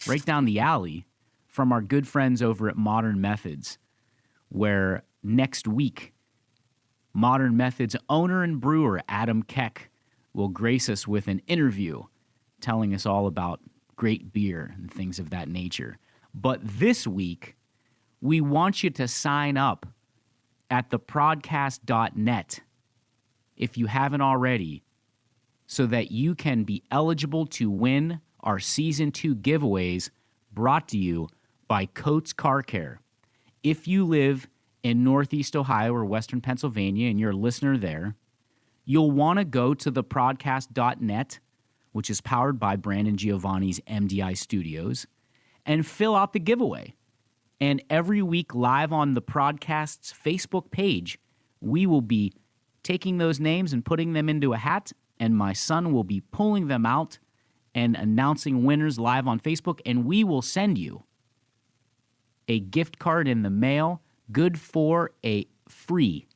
right down the alley from our good friends over at Modern Methods, where next week, Modern Methods owner and brewer Adam Keck will grace us with an interview telling us all about great beer and things of that nature. But this week, we want you to sign up at theprodcast.net if you haven't already, so that you can be eligible to win our Season 2 giveaways brought to you by Coates Car Care. If you live in Northeast Ohio or Western Pennsylvania and you're a listener there, you'll want to go to theprodcast.net, which is powered by Brandon Giovanni's MDI Studios, and fill out the giveaway. And every week live on the Prodcast's Facebook page, we will be taking those names and putting them into a hat, and my son will be pulling them out and announcing winners live on Facebook, and we will send you a gift card in the mail, good for a free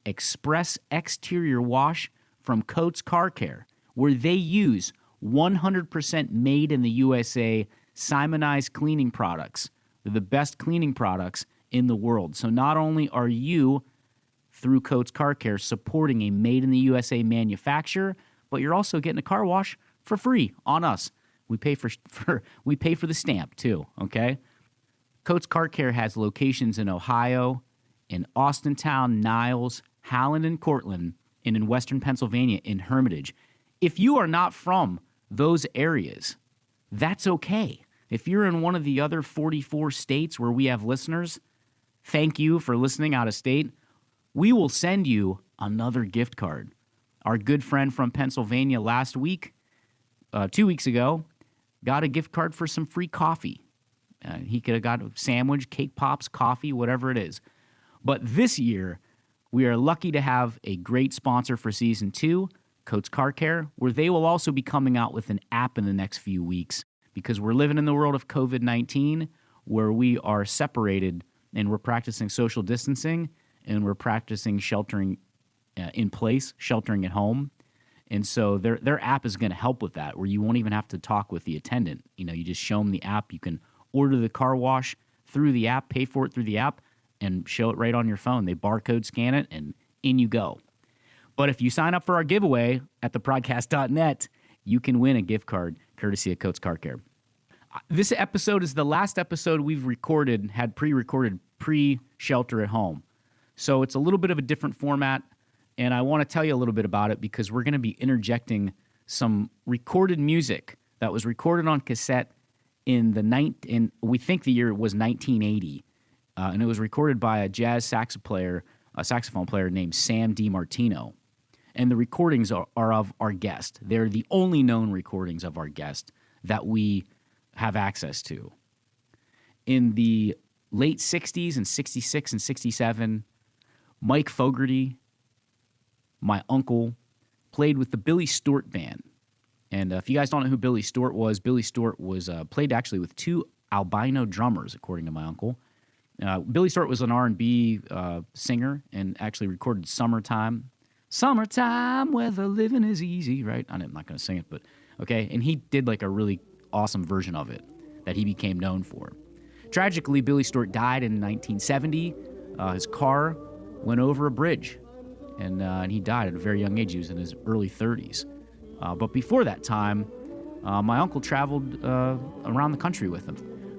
express exterior wash from Coates Car Care, where they use 100% made in the USA Simonized cleaning products. They're the best cleaning products in the world. So not only are you, through Coates Car Care, supporting a made in the USA manufacturer, but you're also getting a car wash for free on us. We pay for the stamp too, okay? Coates Car Care has locations in Ohio, in Austintown, Niles, Halland, and Cortland, and in Western Pennsylvania in Hermitage. If you are not from those areas, that's okay. If you're in one of the other 44 states where we have listeners, thank you for listening out of state. We will send you another gift card. Our good friend from Pennsylvania last week, 2 weeks ago, got a gift card for some free coffee. He could have got a sandwich, cake pops, coffee, whatever it is. But this year, we are lucky to have a great sponsor for Season 2, Coates Car Care, where they will also be coming out with an app in the next few weeks, because we're living in the world of COVID-19 where we are separated and we're practicing social distancing and we're practicing sheltering in place, sheltering at home. And so their app is going to help with that, where you won't even have to talk with the attendant. You just show them the app. You can order the car wash through the app, pay for it through the app, and show it right on your phone. They barcode scan it, and in you go. But if you sign up for our giveaway at theprodcast.net, you can win a gift card courtesy of Coates Car Care. This episode is the last episode we've recorded, had pre-recorded pre-shelter at home. So it's a little bit of a different format, and I want to tell you a little bit about it because we're going to be interjecting some recorded music that was recorded on cassette in we think the year was 1980, and it was recorded by a jazz saxophone player named Sam DiMartino. And the recordings are of our guest. They're the only known recordings of our guest that we have access to. In the late 60s and 66 and 67, Mike Fogarty, my uncle, played with the Billy Stewart Band. And if you guys don't know who Billy Stewart was played actually with two albino drummers, according to my uncle. Billy Stewart was an R&B singer and actually recorded Summertime. Summertime where the living is easy, right? I'm not going to sing it, but okay. And he did like a really awesome version of it that he became known for. Tragically, Billy Stewart died in 1970. His car went over a bridge, and he died at a very young age. He was in his early 30s. But before that time, my uncle traveled around the country with him.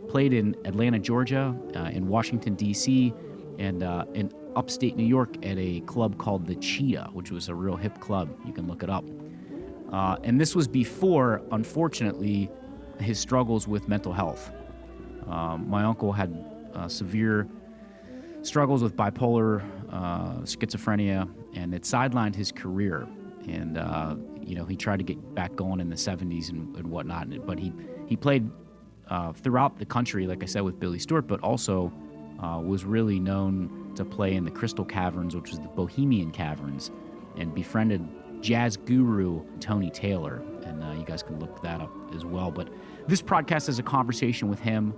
Played in Atlanta, Georgia, in Washington, D.C., and in upstate New York at a club called the Cheetah, which was a real hip club. You can look it up. And this was before, unfortunately, his struggles with mental health. My uncle had severe struggles with bipolar schizophrenia, and it sidelined his career. And, he tried to get back going in the 70s and whatnot. But he played throughout the country, like I said, with Billy Stewart, but also was really known to play in the Crystal Caverns, which was the Bohemian Caverns, and befriended jazz guru Tony Taylor. And you guys can look that up as well. But this podcast is a conversation with him.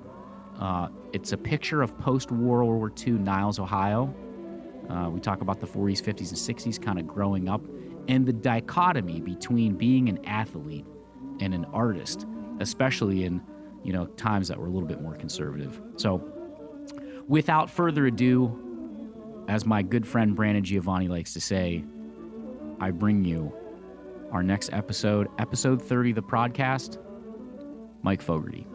It's a picture of post-World War II Niles, Ohio. We talk about the 40s, 50s, and 60s, kind of growing up, and the dichotomy between being an athlete and an artist, especially in times that were a little bit more conservative. So without further ado, as my good friend Brandon Giovanni likes to say, I bring you our next episode, episode 30 of the podcast, Mike Fogarty.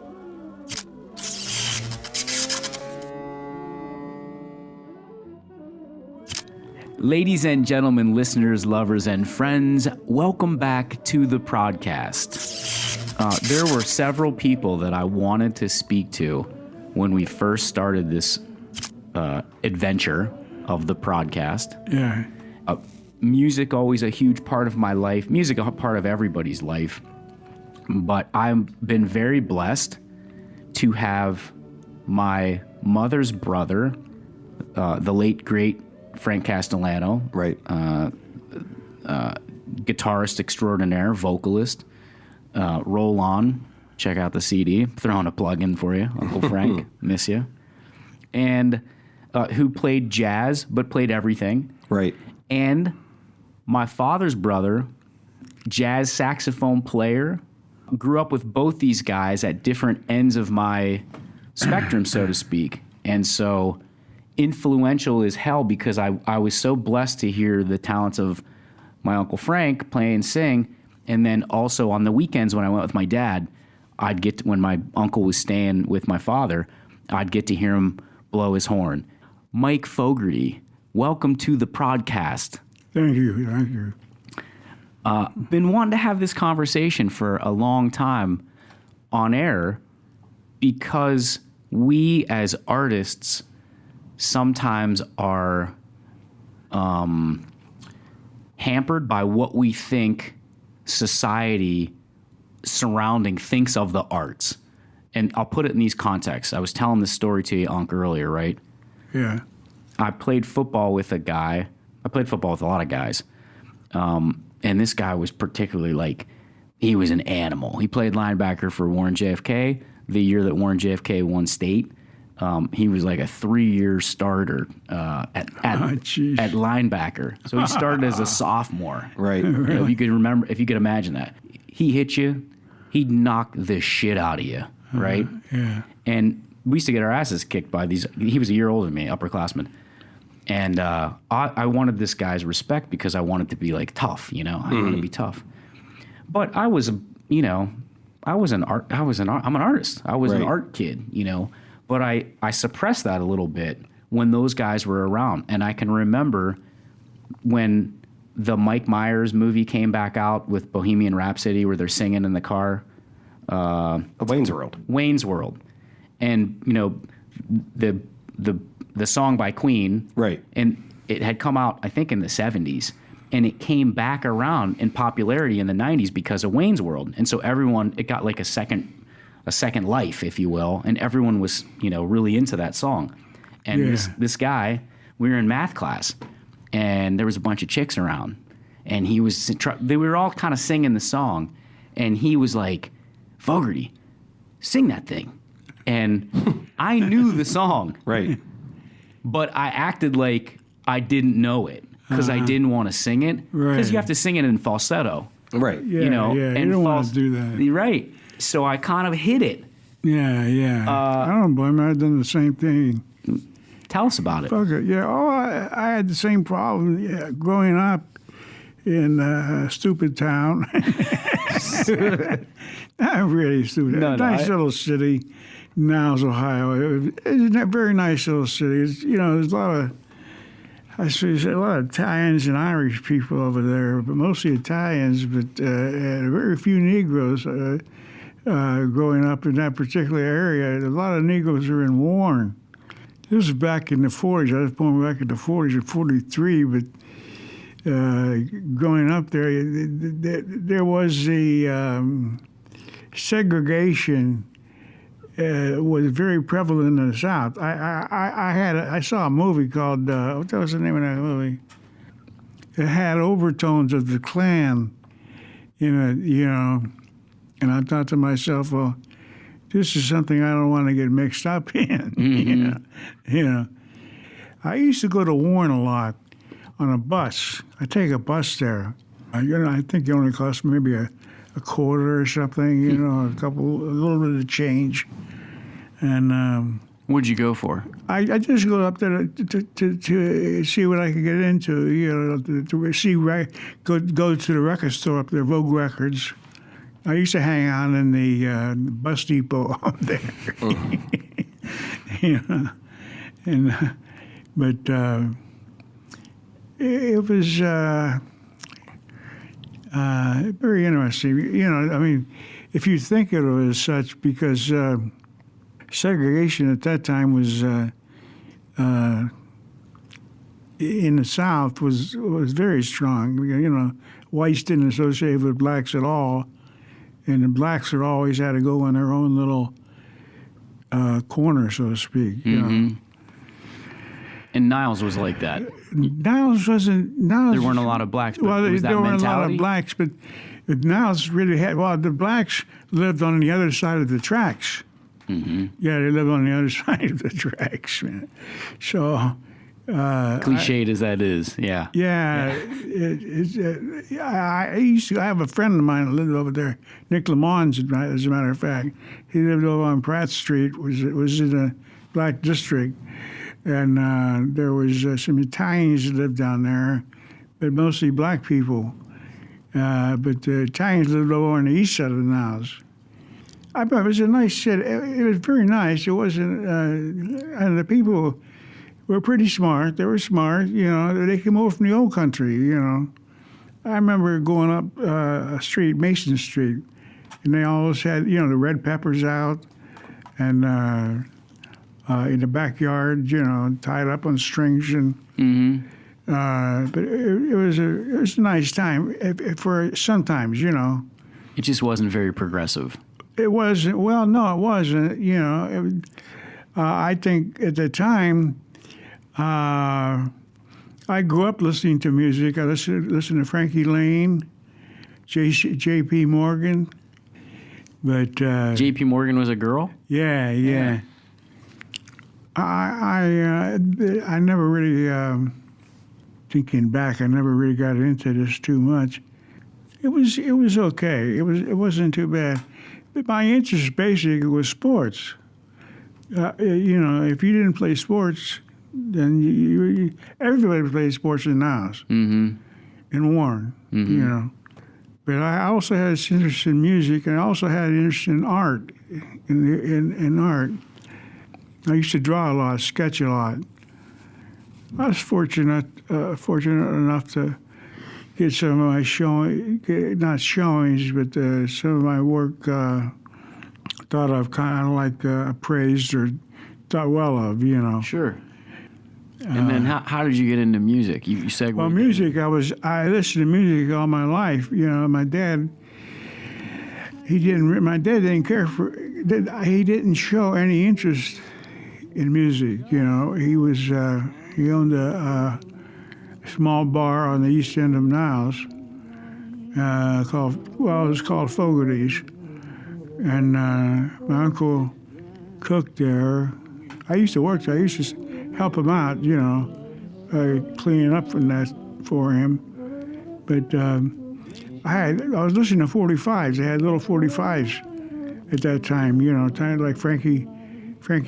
Ladies and gentlemen, listeners, lovers, and friends, welcome back to the podcast. There were several people that I wanted to speak to when we first started this adventure of the podcast. Yeah. Music always a huge part of my life. Music a part of everybody's life. But I've been very blessed to have my mother's brother, the late, great Frank Castellano. Right. Guitarist extraordinaire, vocalist. Roll on. Check out the CD. Throwing a plug in for you, Uncle Frank. Miss you. And who played jazz, but played everything. Right. And my father's brother, jazz saxophone player. Grew up with both these guys at different ends of my spectrum, so to speak. And so influential as hell, because I was so blessed to hear the talents of my Uncle Frank play and sing. And then also on the weekends when I went with my dad, when my uncle was staying with my father, I'd get to hear him blow his horn. Mike Fogarty, welcome to the podcast. Thank you. Been wanting to have this conversation for a long time on air because we as artists sometimes are hampered by what we think society surrounding thinks of the arts. And I'll put it in these contexts. I was telling this story to you, Unc, earlier, right? Yeah. I played football with a guy. I played football with a lot of guys. And this guy was particularly he was an animal. He played linebacker for Warren JFK the year that Warren JFK won state. He was like a 3-year starter at linebacker. So he started as a sophomore. Right. If you could imagine that. He hit you, he'd knock the shit out of you, right? Yeah. And we used to get our asses kicked by these. He was a year older than me, upperclassman. And I wanted this guy's respect because I wanted to be tough, I wanted to be tough. But I'm an artist. I was an art kid, But I suppressed that a little bit when those guys were around. And I can remember when the Mike Myers movie came back out with Bohemian Rhapsody, where they're singing in the car. Wayne's World. Wayne's World. And, the song by Queen. Right. And it had come out, I think, in the 70s. And it came back around in popularity in the 90s because of Wayne's World. And so it got like a second life, if you will. And everyone was, really into that song. And this guy, we were in math class, and there was a bunch of chicks around. And they were all kind of singing the song. And he was like, Fogarty, sing that thing. And I knew the song. Right. But I acted like I didn't know it because I didn't want to sing it. Because you have to sing it in falsetto. Right. Yeah, you don't want to do that. Right. So I kind of hit it. Yeah. I don't blame you. I've done the same thing. Tell us about it. Fuck it. Yeah. I had the same problem growing up in a stupid town. Not really stupid. Nice little city. Niles, Ohio. It's a very nice little city. There's a lot of Italians and Irish people over there, but mostly Italians, but very few Negroes growing up in that particular area. A lot of Negroes are in Warren. This was back in the 40s. I was born back in the 40s or 43, but growing up there was the segregation was very prevalent in the South. I saw a movie called what was the name of that movie? It had overtones of the Klan in it, and I thought to myself, well, this is something I don't want to get mixed up in. Mm-hmm. I used to go to Warren a lot on a bus. I take a bus there. I think it only cost maybe a quarter or something, you know, a little bit of change. And what'd you go for? I just go up there to see what I could get into, you know, to see go to the record store up there, Vogue Records. I used to hang out in the bus depot up there, you know, but it was very interesting. You know, I mean, if you think of it as such, because segregation at that time was in the South was very strong. You know, whites didn't associate with blacks at all, and the blacks had always had to go in their own little corner, so to speak. You know? And Niles was like that. Niles wasn't. Niles, there weren't a lot of blacks, but well, was that there weren't mentality? a lot of blacks, but Niles really had. Well, the blacks lived on the other side of the tracks. Mm-hmm. Yeah, they lived on the other side of the tracks, man. So. Cliched as that is, yeah. Yeah. I have a friend of mine that lived over there, Nick Lamons, as a matter of fact. He lived over on Pratt Street, was in a black district. And there was some Italians that lived down there, but mostly black people. But the Italians lived over on the east side of the Niles. I thought it was a nice city. It was very nice. It wasn't, and the people were pretty smart. They were smart, you know. They came over from the old country, you know. I remember going up a street, Mason Street, and they always had, you know, the red peppers out, and in the backyard, you know, tied up on strings, and but it was a nice time for sometimes, you know. It just wasn't very progressive. It wasn't. Well, no, it wasn't. You know, I think at the time. I grew up listening to music. I listened to Frankie Lane, J.P. Morgan, but J.P. Morgan was a girl? Yeah. I never really, thinking back, I never really got into this too much. It was okay. It wasn't too bad. But my interest basically was sports. You know, if you didn't play sports, then everybody played sports in Niles, in Warren, you know. But I also had this interest in music, and I also had an interest in art, in art. I used to draw a lot, sketch a lot. I was fortunate enough to get some of my not showings, but some of my work thought of kind of like appraised or thought well of, you know. Sure. And then how did you get into music? You segued. Well, music, I listened to music all my life. You know, my dad didn't care for, he didn't show any interest in music. You know, he owned a small bar on the east end of Niles it was called Fogarty's. And my uncle cooked there. I used to work there. I used to help him out, you know, cleaning up from that for him. But I was listening to 45s. They had little 45s at that time, you know, kind of like Frankie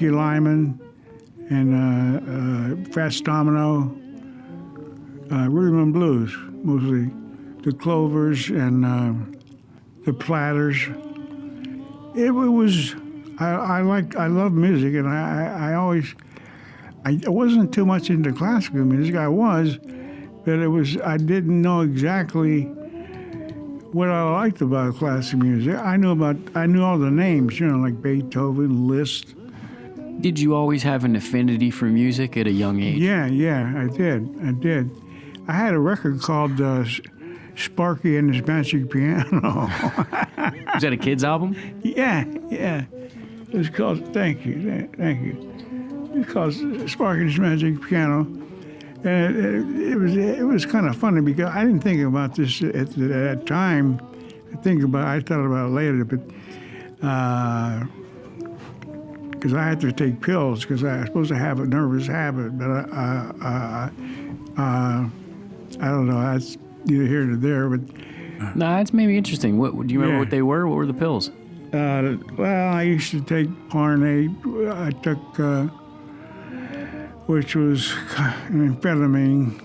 Lyman and Fats Domino, rhythm and blues mostly, the Clovers and the Platters. It was I love music, and I wasn't too much into classical music. I was, but I didn't know exactly what I liked about classical music. I knew all the names, you know, like Beethoven, Liszt. Did you always have an affinity for music at a young age? Yeah, I did. I had a record called Sparky and His Magic Piano. Was that a kid's album? Yeah. It was called, thank you. It's called Sparky and His Magic Piano. And it was kind of funny because I didn't think about this at that time. I thought about it later, but because I had to take pills because I was supposed to have a nervous habit, but I don't know. That's neither here nor there. But No, that's maybe interesting. What do you remember what they were? What were the pills? Well, I used to take Parnate. I took, which was an amphetamine,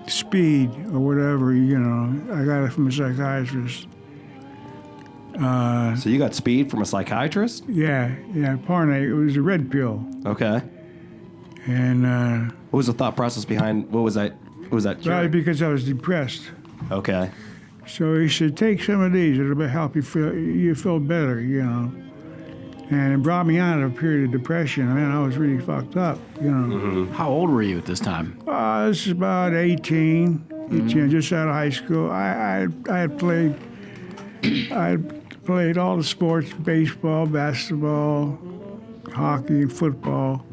speed or whatever, I got it from a psychiatrist. So you got speed from a psychiatrist? Yeah, Parnate. It was a red pill. Okay. And what was the thought process behind? What was that? Probably because I was depressed. Okay. So he said, take some of these. It'll help you feel better, And it brought me out of a period of depression. I mean, I was really fucked up, Mm-hmm. How old were you at this time? This is about 18, just out of high school. I had played all the sports, baseball, basketball, hockey, football,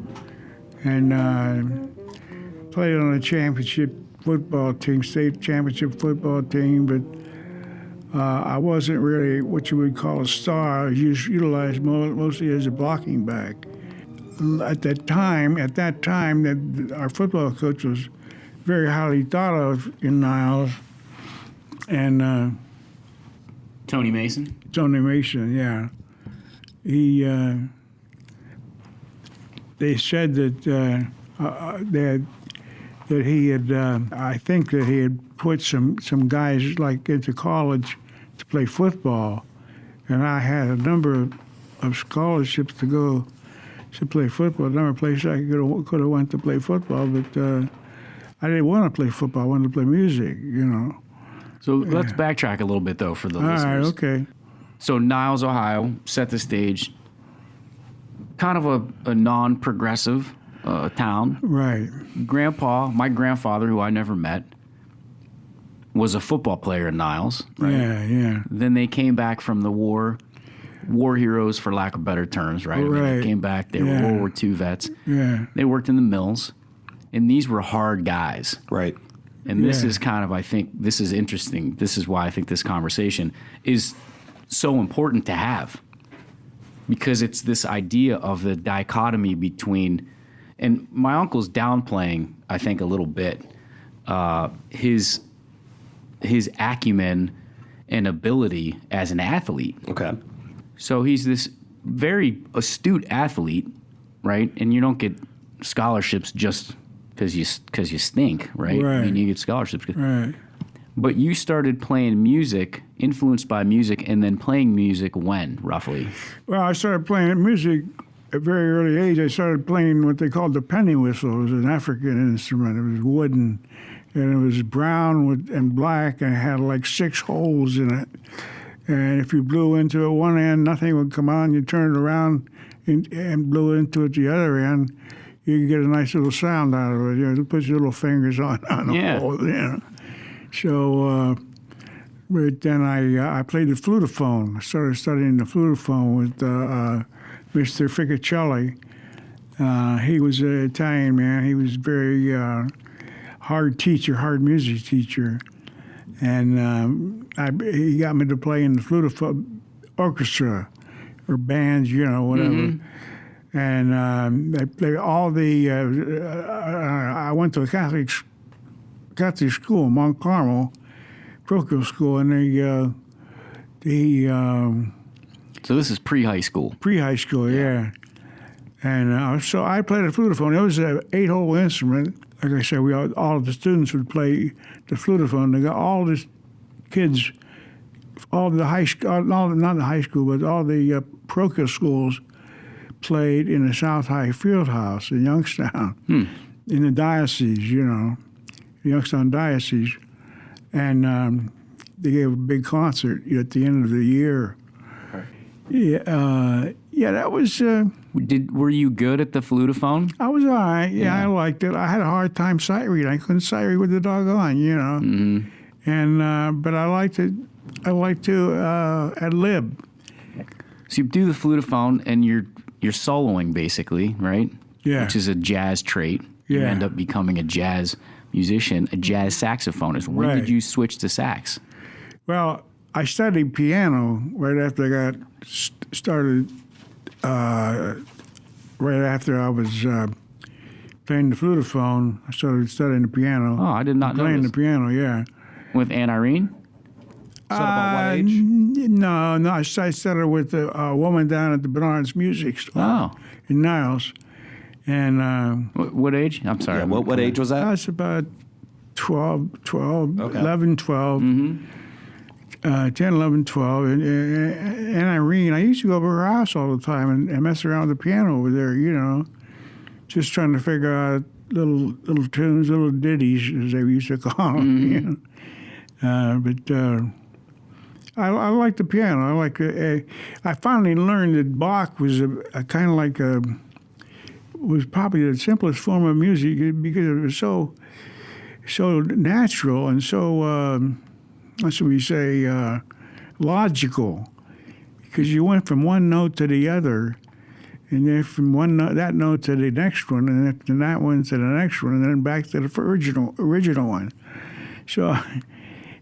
and played on a championship football team, state championship football team, but I wasn't really what you would call a star. I was utilized mostly as a blocking back. At that time, that our football coach was very highly thought of in Niles, and Tony Mason? Tony Mason, yeah. They said that he had, I think that he had put some guys like into college to play football, and I had a number of scholarships to go to play football. A number of places I could have went to play football, but I didn't want to play football. I wanted to play music, So let's backtrack a little bit, though, for the listeners. All right, okay. So Niles, Ohio, set the stage. Kind of a non-progressive town. Right. My grandfather, who I never met, was a football player in Niles. Right? Yeah. Then they came back from the war heroes, for lack of better terms, right? I mean, they came back. They were World War II vets. Yeah. They worked in the mills, and these were hard guys. Right. And this is kind of, I think, this is interesting. This is why I think this conversation is so important to have, because it's this idea of the dichotomy between, and my uncle's downplaying, I think, a little bit, his acumen and ability as an athlete. Okay. So he's this very astute athlete, right? And you don't get scholarships just because you stink, right? I mean, you get scholarships. Right. But you started playing music, influenced by music, and then playing music when, roughly? Well, I started playing music at a very early age. I started playing what they called the penny whistle. It was an African instrument. It was wooden, and it was brown and black, and it had like 6 holes in it. And if you blew into it one end, nothing would come on. You turned it around and blew into it the other end, you could get a nice little sound out of it. You put your little fingers on the hole, So, but then I played the flutophone. I started studying the flutophone with Mr. Ficacelli. He was an Italian man. He was very hard music teacher. And he got me to play in the flutophone orchestra or bands, whatever. Mm-hmm. And they all the. I went to a Catholic school, Mount Carmel, parochial school, and So this is pre-high school. Pre-high school, yeah. And so I played the flutophone. It was an 8-hole instrument. Like I said, all of the students would play the flutophone. They got all the kids, all the high school, not the high school, but all the parochial schools played in the South High Field House in Youngstown, in the diocese, Youngstown Diocese. And they gave a big concert at the end of the year. Yeah, that was... Were you good at the flutophone? I was all right. Yeah, I liked it. I had a hard time sight reading. I couldn't sight read with the doggone, Mm-hmm. And but I liked it. I liked to ad lib. So you do the flutophone, and you're soloing basically, right? Yeah. Which is a jazz trait. You end up becoming a jazz musician, a jazz saxophonist. When did you switch to sax? Well, I studied piano right after I got started. Right after I was playing the flutophone, I started studying the piano. Oh, I did not know playing this. the piano, yeah. With Aunt Irene? So about what age? No. I started with a woman down at the Bernard's Music Store in Niles. And what age? I'm sorry. Yeah, what age was that? I was about 12, Okay. 11, 12. 10, 11, 12. And Irene, I used to go over her house all the time and mess around with the piano over there, just trying to figure out little tunes, little ditties, as they used to call them. But I like the piano. I finally learned that Bach was a kind of like was probably the simplest form of music because it was so natural and so that's what we say logical, because you went from one note to the other, and then from that note to the next one, and then from that one to the next one, and then back to the original one. So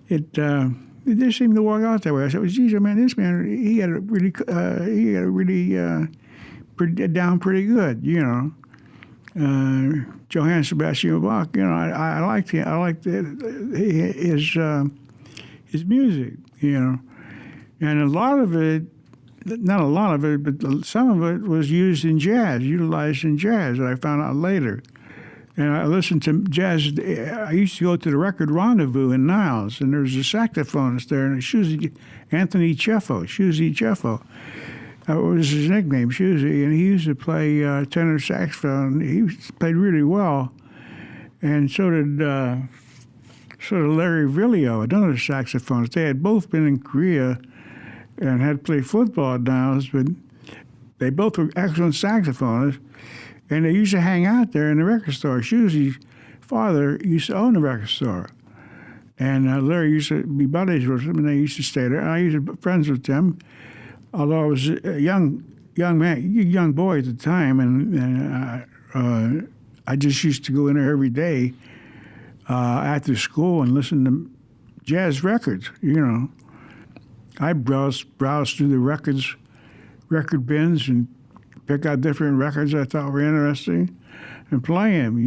it just seemed to work out that way. I said, well, geez, man, this man, he had it really down pretty good, Johann Sebastian Bach, I liked his music, and a lot of it, not a lot of it, but some of it was utilized in jazz, that I found out later. And I listened to jazz. I used to go to the Record Rendezvous in Niles, and there was a saxophonist there, and Anthony Cheffo, Shusy Cheffo. That was his nickname, Shusy, and he used to play tenor saxophone. He played really well, and so did Larry Villio, another saxophonist. They had both been in Korea and had played football at Niles, but they both were excellent saxophonists. And they used to hang out there in the record store. Shusy's father used to own the record store. And Larry used to be buddies with him, and they used to stay there. And I used to be friends with them, although I was a young boy at the time. And I just used to go in there every day after school and listen to jazz records, I browsed through the record bins and pick out different records I thought were interesting and play them,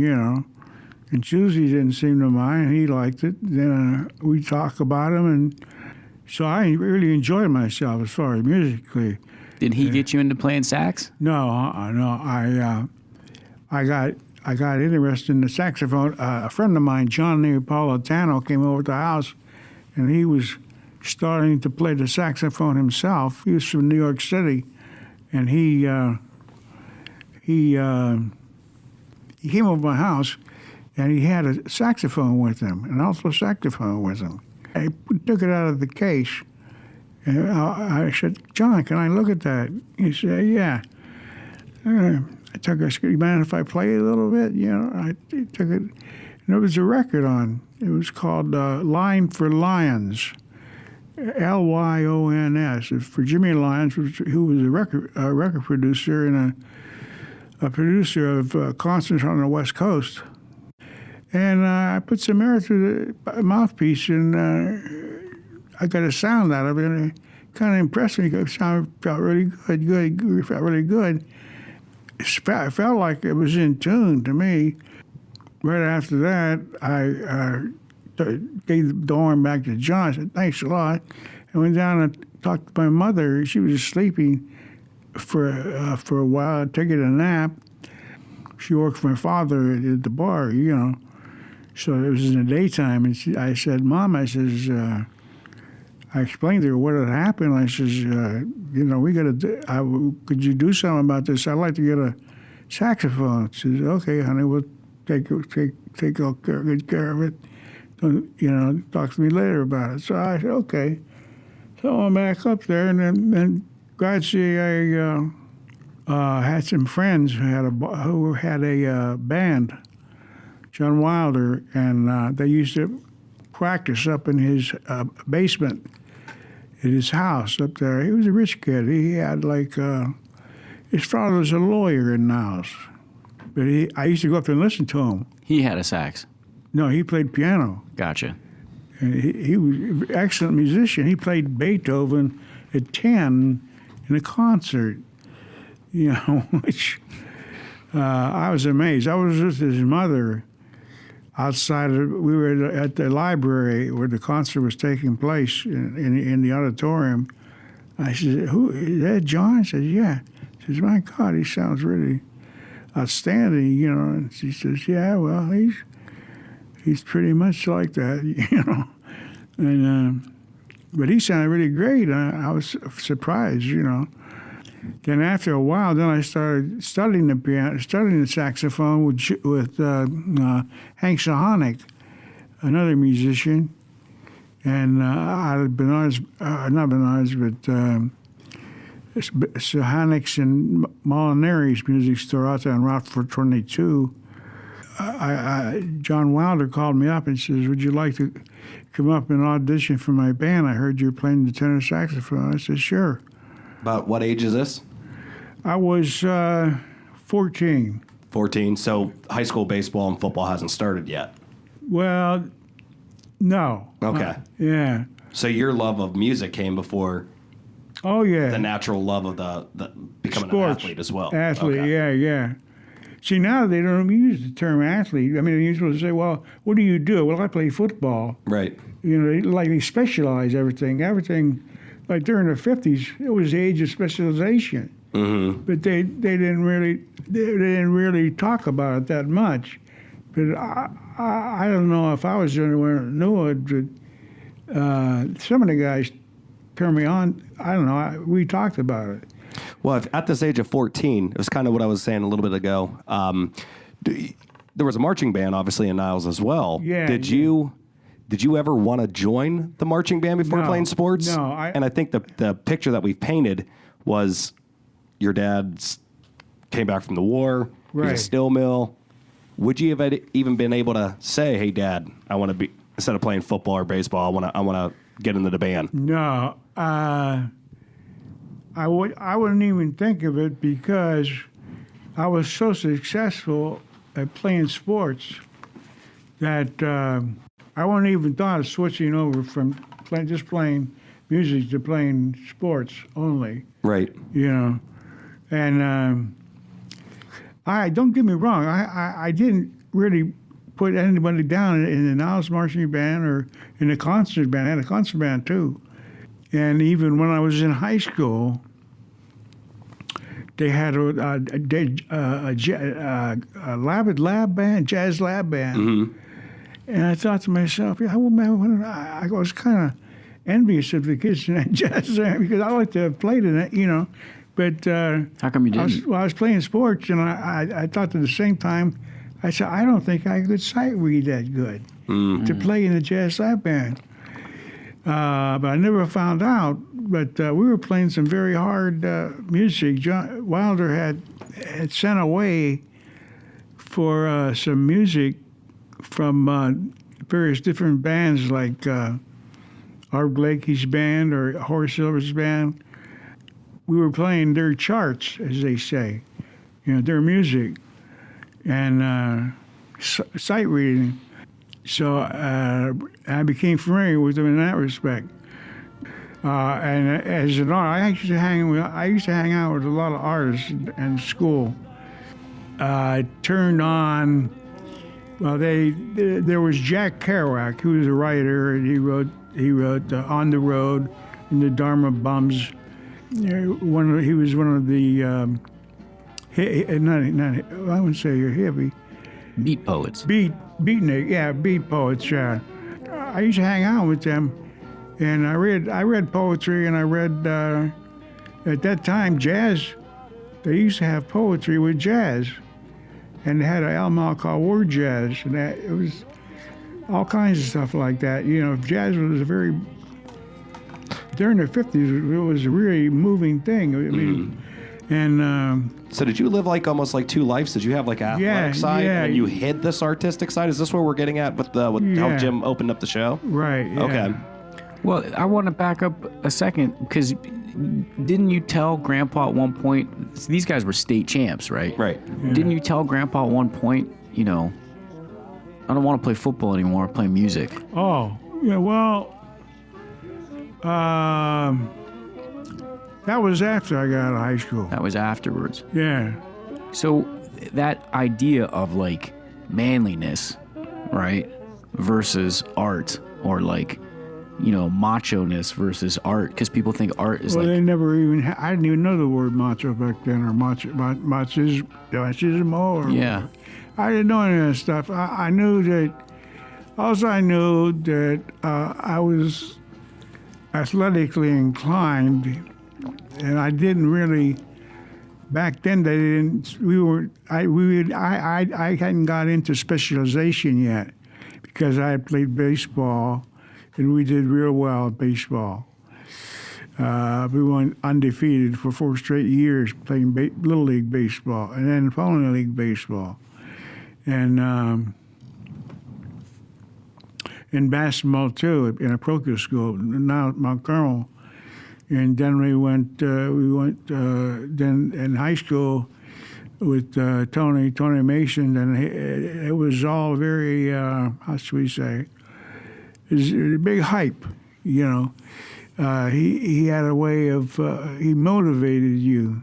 And Shusy didn't seem to mind. He liked it. Then we'd talk about him. And so I really enjoyed myself as far as musically. Did he get you into playing sax? No. I got interested in the saxophone. A friend of mine, John Neapolitano, came over to the house, and he was starting to play the saxophone himself. He was from New York City, and he came over to my house, and he had a saxophone with him, an alto saxophone with him. I took it out of the case, and I said, "John, can I look at that?" He said, "Yeah." I said, "You mind if I play it a little bit?" I took it, and there was a record on. It was called "Line for Lions." Lyons. It's for Jimmy Lyons, who was a record producer and a producer of concerts on the West Coast. And I put some air through the mouthpiece, and I got a sound out of it, and it kind of impressed me. It felt really good. It felt really good. It felt like it was in tune to me. Right after that, I gave the horn back to John. I said, "Thanks a lot." I went down and talked to my mother. She was sleeping for a while. I took a nap. She worked for my father at the bar, So it was in the daytime. And I said, "Mom," I says, I explained to her what had happened. I says, we got to. Could you do something about this? I'd like to get a saxophone. She says, "Okay, honey, we'll take good care of it. Talk to me later about it." So I said, "Okay." So I went back up there, and then gradually I had some friends who had a band, John Wilder, and they used to practice up in his basement at his house up there. He was a rich kid. He had his father was a lawyer in Niles, but I used to go up there and listen to him. He had a sax. No, he played piano. Gotcha. And he was an excellent musician. He played Beethoven at 10 in a concert, which I was amazed. I was with his mother. outside. We were at the library where the concert was taking place in the auditorium. I said, "Who is that, John?" I said, "Yeah." He says, "My God, he sounds really outstanding, you know." And she says, "Yeah, well, he's pretty much like that, you know." And but he sounded really great. I was surprised, you know. Then after a while, then I started studying the piano, studying the saxophone with Hank Sahonic, another musician, and out of Bernard's, not Bernard's, but Sahonic's and Molinari's music store out there on Route 422. John Wilder called me up and says, "Would you like to come up and audition for my band? I heard you're playing the tenor saxophone." I said, "Sure." About what age is this? I was 14. 14. So high school baseball and football hasn't started yet. Well, no. Okay. Yeah. So your love of music came before Oh, yeah. the natural love of the becoming Sports. an athlete as well. Athlete, Okay. yeah. See, now they don't use the term athlete. I mean, they're supposed to say, "Well, what do you do?" "Well, I play football." Right. You know, like they specialize everything. Everything, like during the 50s, it was the age of specialization. Mm-hmm. But they didn't really talk about it that much. But I don't know if I was the only one that knew it. But some of the guys turned me on. I don't know. We talked about it. Well, at this age of 14, it was kind of what I was saying a little bit ago. There was a marching band, obviously, in Niles as well. Yeah. Did you ever want to join the marching band before playing sports? No. And I think the picture that we've painted was your dad came back from the war. He was a Right. steel mill. Would you have even been able to say, "Hey, Dad, I want to be, instead of playing football or baseball, I want to get into the band"? No. I wouldn't even think of it because I was so successful at playing sports that I wouldn't even thought of switching over from just playing music to playing sports only. Right. You know, and I don't get me wrong. I didn't really put anybody down in the Niles marching band or in the concert band. I had a concert band too. And even when I was in high school, they had a lab band, jazz lab band. Mm-hmm. And I thought to myself, yeah, well, man, I was kind of envious of the kids in that jazz band because I like to have played in it, you know. But How come you didn't? I was playing sports, and I thought at the same time, I said, I don't think I could sight read that good to play in the jazz lab band. But I never found out. But we were playing some very hard music. John Wilder had sent away for some music from various different bands like Art Blakey's band or Horace Silver's band. We were playing their charts, as they say, you know, their music, and sight reading. So I became familiar with them in that respect. And as an artist, I used to hang out with a lot of artists in school. Turned on. Well, there was Jack Kerouac, who was a writer, and he wrote On the Road and the Dharma Bums. He was one of the I wouldn't say you're hippie. Beat poets. Beat poets. Yeah, I used to hang out with them, and I read poetry, and I read at that time jazz. They used to have poetry with jazz, and they had an album called Word Jazz, and it was all kinds of stuff like that. You know, jazz was during the 50s, it was a really moving thing. I mean, and so did you live like almost like two lives? Did you have like an athletic side and you hid this artistic side? Is this what we're getting at with how Jim opened up the show? Right. Yeah. Okay. Well, I want to back up a second because didn't you tell Grandpa at one point, these guys were state champs, right? Right. Yeah. Didn't you tell Grandpa at one point, you know, I don't want to play football anymore, I play music? Oh, yeah, well, that was after I got out of high school. That was afterwards. Yeah. So that idea of like manliness right? Versus art, or like, macho-ness versus art, because people think art is they never even, I didn't even know the word macho back then, or machismo, or yeah. I didn't know any of that stuff. I knew that, I knew that I was athletically inclined, and I didn't really, back then they didn't, I hadn't got into specialization yet, because I had played baseball, and we did real well at baseball. We went undefeated for 4 straight years playing Little League baseball, and then Pony League baseball. And in basketball, too, in a pro school, now at Mount Carmel. And then we went then in high school with Tony Mason, and it was all very, how should we say, it was a big hype, He had a way of, he motivated you.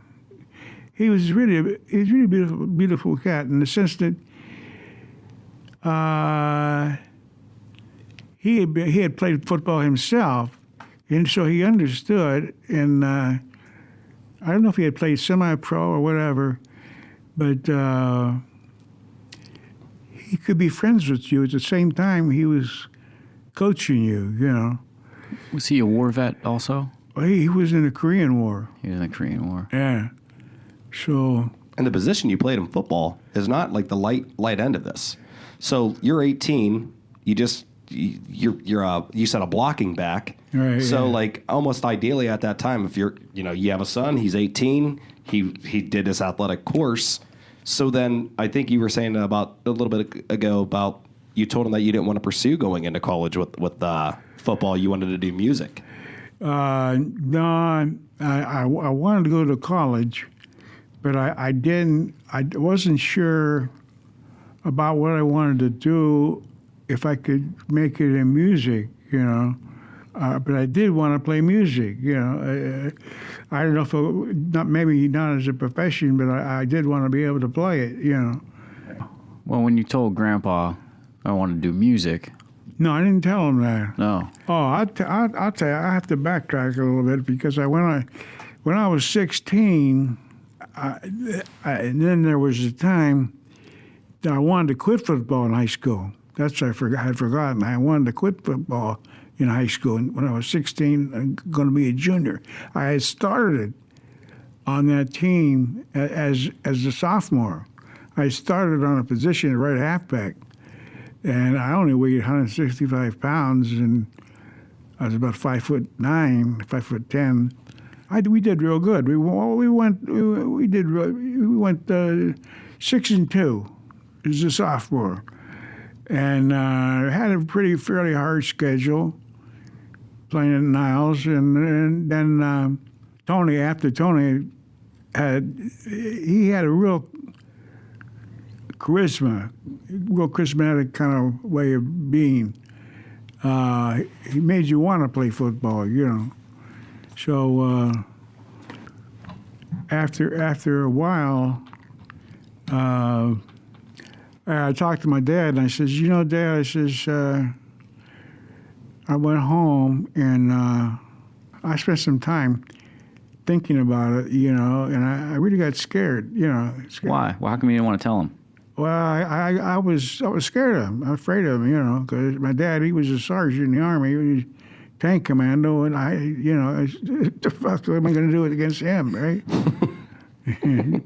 He was really beautiful cat in the sense that he had played football himself, and so he understood. And I don't know if he had played semi-pro or whatever, but he could be friends with you at the same time he was coaching you. Was he a war vet also? Well, he was in the Korean War. He was in the Korean War. Yeah. So. And the position you played in football is not like the light end of this. So you're 18. You said a blocking back. Right. So yeah. like almost ideally at that time, if you have a son, he's 18. He did his athletic course. So then I think you were saying about a little bit ago about you told him that you didn't want to pursue going into college with football. You wanted to do music. No, I wanted to go to college, but I didn't. I wasn't sure about what I wanted to do, if I could make it in music, But I did want to play music, I don't know if maybe not as a profession, but I did want to be able to play it, Well, when you told Grandpa I wanted to do music. No, I didn't tell him that. No. Oh, I'll tell you, I have to backtrack a little bit, because when I was 16, and then there was a time that I wanted to quit football in high school. That's what I had forgotten. I wanted to quit football in high school. And when I was 16, I'm going to be a junior. I had started on that team as a sophomore. I started on a position at right halfback, and I only weighed 165 pounds, and I was about 5'9", 5'10". We did real good. We went 6-2 as a sophomore, and had a fairly hard schedule playing at Niles, and then Tony had a real charismatic kind of way of being. He made you want to play football, So after a while, I talked to my dad, and I says, Dad, I says, I went home, and I spent some time thinking about it, and I really got scared, Scared. Why? Well, how come you didn't want to tell him? Well, I was scared of him. I was afraid of him, because my dad, he was a sergeant in the Army. He was tank commando, and what the fuck am I going to do it against him, right?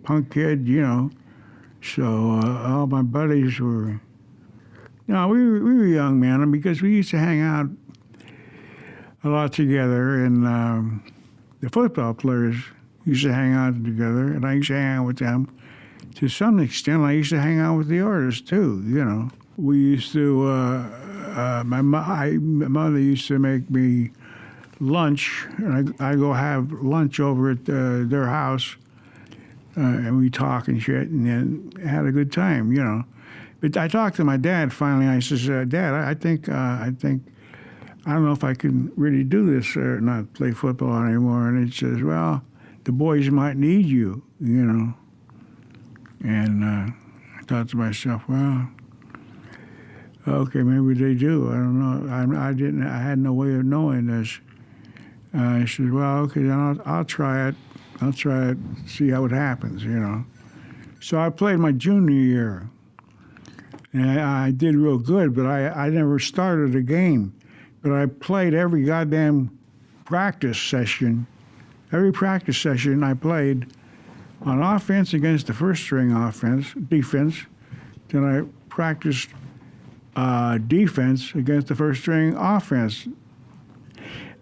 Punk kid, So all my buddies were, we were young, man, because we used to hang out a lot together, and the football players used to hang out together, and I used to hang out with them. To some extent, I used to hang out with the artists too. We used to. My mother used to make me lunch, and I go have lunch over at their house, and we talk and shit, and then had a good time, But I talked to my dad finally. I says, Dad, I think I don't know if I can really do this or not play football anymore. And he says, well, the boys might need you, And I thought to myself, well, Okay, maybe they do. I don't know. I had no way of knowing this. I said, well, okay, then I'll try it. I'll try it, see how it happens, So I played my junior year. And I did real good, but I never started a game. But I played every goddamn practice session. Every practice session I played on offense against the first string defense. Then I practiced defense against the first string offense.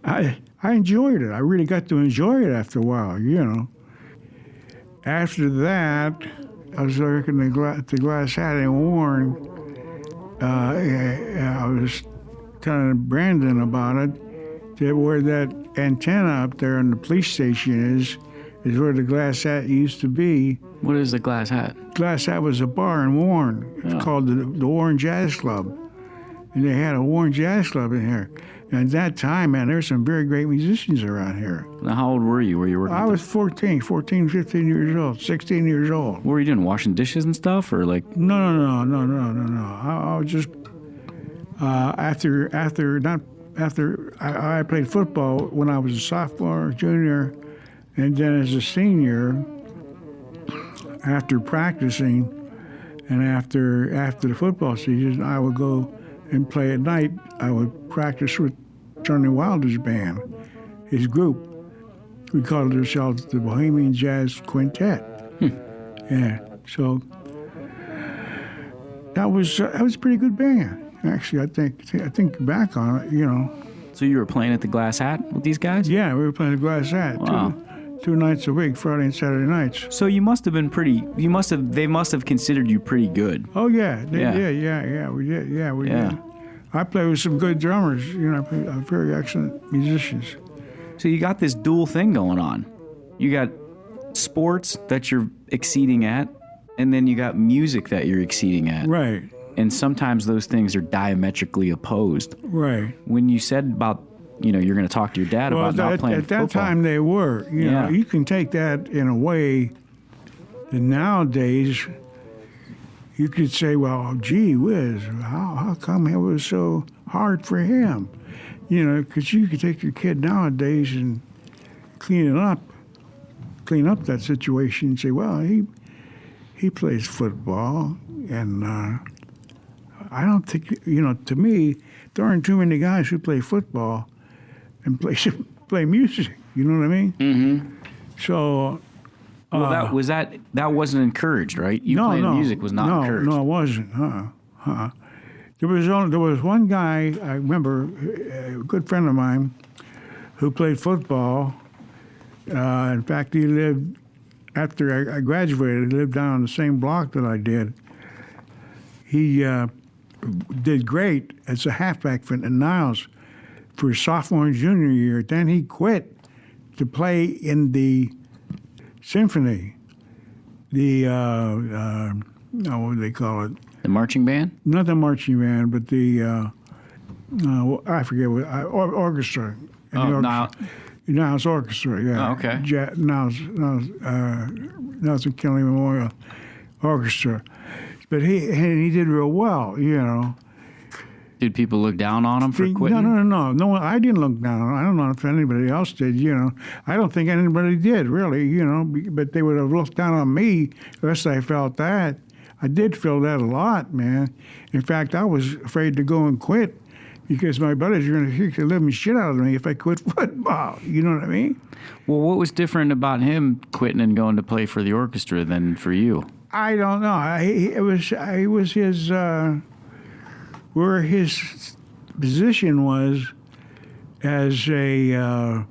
I enjoyed it. I really got to enjoy it after a while, After that, I was looking at the glass hat and worn. I was telling Brandon about it, that where that antenna up there in the police station is where the glass hat used to be. What is the glass hat? Glass Hat was a bar in Warren. It's called the Warren Jazz Club. And they had a Warren Jazz Club in here. And at that time, man, there were some very great musicians around here. Now, how old were you? Were you working? I was 14, 15 years old, 16 years old. What were you doing, washing dishes and stuff, or like? No. I was just, after I played football when I was a sophomore, junior, and then as a senior, after practicing and after the football season, I would go and play at night. I would practice with Johnny Wilder's band, his group. We called ourselves the Bohemian Jazz Quintet. Yeah, so that was a pretty good band. Actually, I think back on it, So you were playing at the Glass Hat with these guys? Yeah, we were playing the Glass Hat. Wow. Two nights a week, Friday and Saturday nights. So you must have been they must have considered you pretty good. Oh yeah, we did. I played with some good drummers, very excellent musicians. So you got this dual thing going on. You got sports that you're exceeding at, and then you got music that you're exceeding at. Right. And sometimes those things are diametrically opposed. Right. When you said about, you're going to talk to your dad about not playing football. At that time they were. You can take that in a way that nowadays you could say, well, gee whiz, how come it was so hard for him? Because you could take your kid nowadays and clean up that situation and say, well, he plays football, and I don't think, to me, there aren't too many guys who play football and play music. You know what I mean? Mm-hmm. So, well, that wasn't encouraged, right? Playing music was not encouraged. No, it wasn't. There was one guy I remember, a good friend of mine, who played football. In fact, he lived after I graduated. He lived down on the same block that I did. He did great as a halfback for the Niles for his sophomore and junior year. Then he quit to play in the symphony, what do they call it? The marching band? Not the marching band, but the, I forget what, orchestra. Niles Orchestra, yeah. Oh, okay. Nelson Kinley Memorial Orchestra. But he did real well, Did people look down on him for quitting? No, I didn't look down on him. I don't know if anybody else did, I don't think anybody did, really, but they would have looked down on me unless I felt that. I did feel that a lot, man. In fact, I was afraid to go and quit because my buddies were going to kick the living shit out of me if I quit football. You know what I mean? Well, what was different about him quitting and going to play for the orchestra than for you? I don't know. It was his... where his position was as a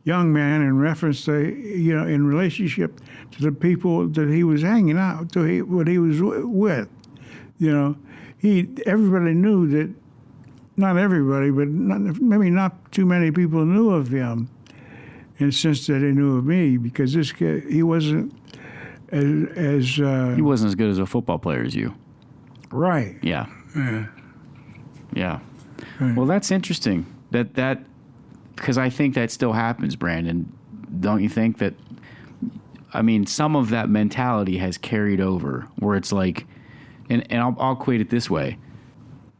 young man in reference to, in relationship to the people that he was hanging out, to what he was with. Everybody knew that, not everybody, but maybe not too many people knew of him. And since that they knew of me, because this kid, he wasn't as he wasn't as good as a football player as you. Right. Yeah. Yeah. Right. Well, that's interesting. That because I think that still happens, Brandon. Don't you think that? I mean, some of that mentality has carried over, where it's like, and I'll equate it this way: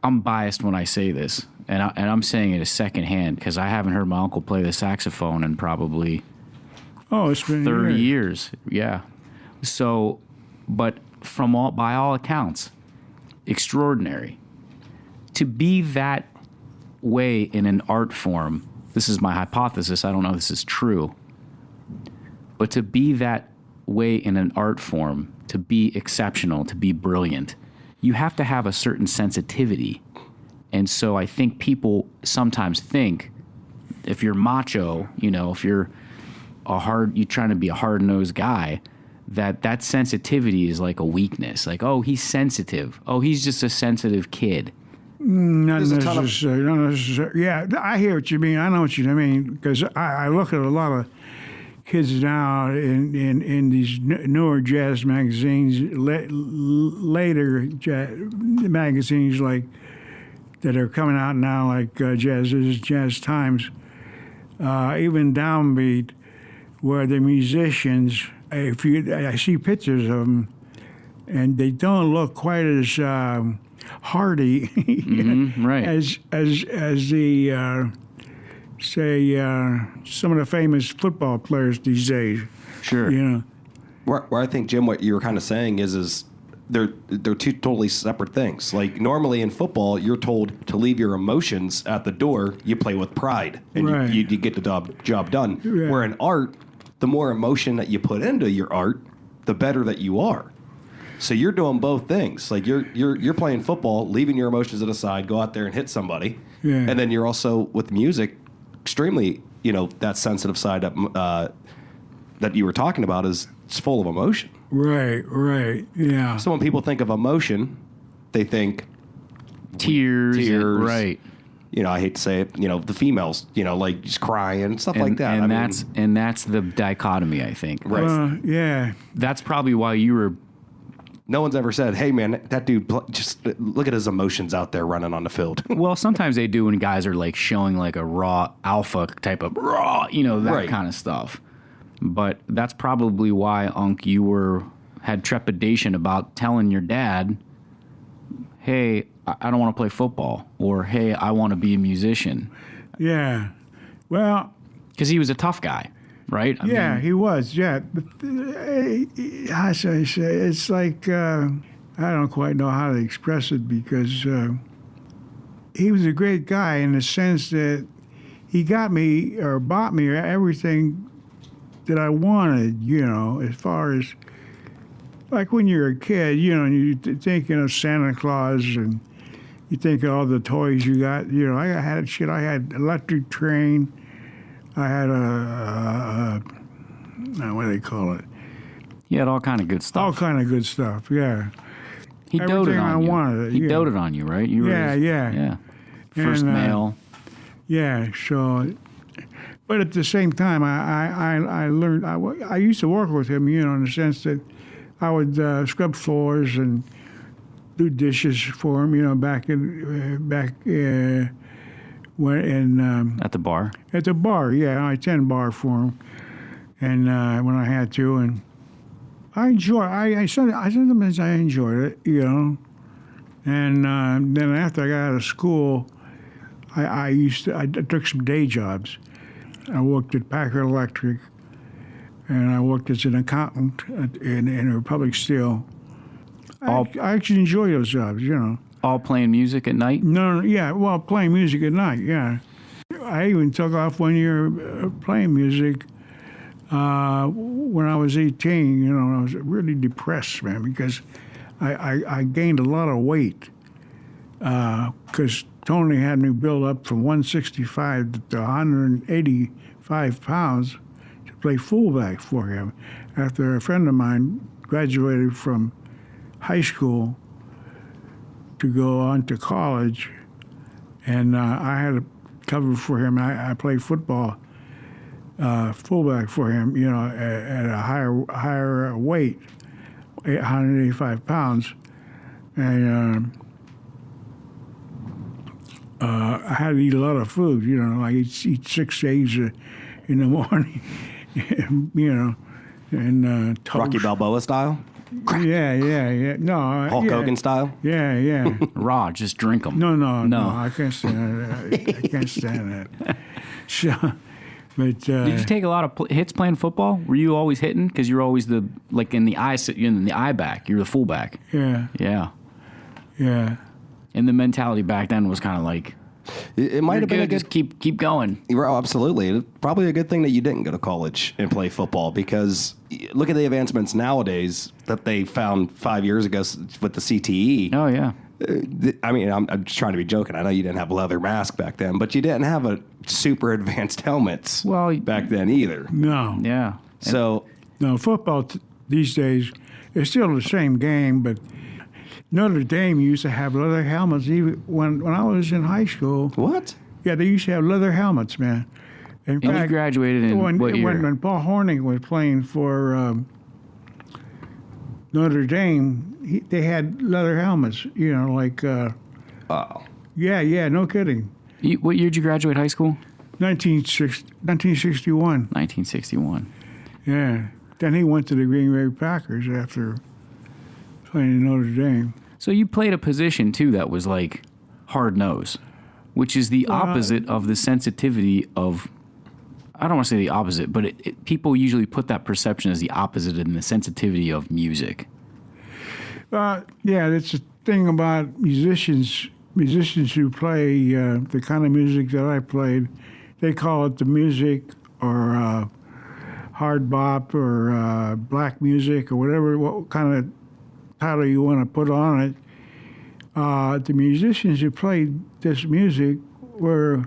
I'm biased when I say this, and I'm saying it as secondhand because I haven't heard my uncle play the saxophone in probably it's been 30 years. Yeah. So, but by all accounts, extraordinary. To be that way in an art form, this is my hypothesis, I don't know if this is true, but to be that way in an art form, to be exceptional, to be brilliant, you have to have a certain sensitivity. And so I think people sometimes think if you're macho, if you're you're trying to be a hard-nosed guy, that sensitivity is like a weakness. Like, oh, he's sensitive. Oh, he's just a sensitive kid. Not necessarily. Yeah, I hear what you mean. I know what you mean because I look at a lot of kids now in these newer jazz magazines, later magazines like that are coming out now, like Jazz Times, even Downbeat, where the musicians, I see pictures of them, and they don't look quite as hardy right. as the some of the famous football players these days. Sure. Where I think, Jim, what you were kind of saying is they're two totally separate things. Like normally in football, you're told to leave your emotions at the door. You play with pride, and right. you get the job done. Yeah. Where in art, the more emotion that you put into your art, the better that you are. So you're doing both things. Like you're playing football, leaving your emotions at the side, go out there and hit somebody, and then you're also with music, extremely that sensitive side that you were talking about is it's full of emotion. Right, yeah. So when people think of emotion, they think tears, right. I hate to say it, the females, like just crying and stuff like that. And that's the dichotomy, I think. Right. Yeah. That's probably why you were. No one's ever said, hey, man, that dude, just look at his emotions out there running on the field. Well, sometimes they do when guys are like showing like a raw alpha type of raw, that kind of stuff. But that's probably why, Unc, you had trepidation about telling your dad, hey, I don't want to play football, or hey, I want to be a musician. Yeah. Well, because he was a tough guy. Right? I mean, he was. Yeah, but I say it's like I don't quite know how to express it because he was a great guy in the sense that he got me or bought me everything that I wanted. As far as like when you're a kid, you're thinking of Santa Claus and you think of all the toys you got. I had electric train. I had what do they call it? He had all kind of good stuff. All kind of good stuff, yeah. He doted on you. Wanted, he doted on you, right? Yeah. First male. Yeah, so... But at the same time, I learned... I used to work with him, in the sense that I would scrub floors and do dishes for him, back when at the bar? At the bar, yeah. I tend bar for him, and when I had to, and I sometimes I enjoyed it, And then after I got out of school, I took some day jobs. I worked at Packard Electric, and I worked as an accountant in Republic Steel. I actually enjoy those jobs, All playing music at night? No, yeah. Well, playing music at night, yeah. I even took off one year playing music when I was 18. I was really depressed, man, because I gained a lot of weight because Tony had me build up from 165 to 185 pounds to play fullback for him. After a friend of mine graduated from high school to go on to college, and I had to cover for him. I played football, fullback for him, at a higher weight, 185 pounds, and I had to eat a lot of food. I eat 6 eggs in the morning, and toast. Rocky Balboa style. Crack. Yeah. No, Hulk Hogan style? Yeah. Raw, just drink them. No, I can't stand that. I can't stand that. So, but Did you take a lot of hits playing football? Were you always hitting? Because you're always in the eye back. You're the fullback. Yeah. And the mentality back then was kind of like, It might have been a good. Just keep going. Oh, absolutely. Probably a good thing that you didn't go to college and play football, because look at the advancements nowadays that they found 5 years ago with the CTE. Oh, yeah. I mean, I'm just trying to be joking. I know you didn't have a leather mask back then, but you didn't have a super advanced helmets back then either. No. Yeah. So No, football these days, it's still the same game, but Notre Dame used to have leather helmets even when I was in high school. what? Yeah, they used to have leather helmets, man. In And you graduated in what year? When Paul Hornung was playing for Notre Dame, they had leather helmets, like... Oh. Yeah, no kidding. What year did you graduate high school? 1961. 1961. Yeah. Then he went to the Green Bay Packers after playing in Notre Dame. So you played a position, too, that was like hard nose, which is the opposite of the sensitivity of... I don't want to say the opposite, but people usually put that perception as the opposite in the sensitivity of music. Yeah, that's the thing about musicians who play the kind of music that I played. They call it the music or hard bop or black music or what kind of title you want to put on it. The musicians who played this music were,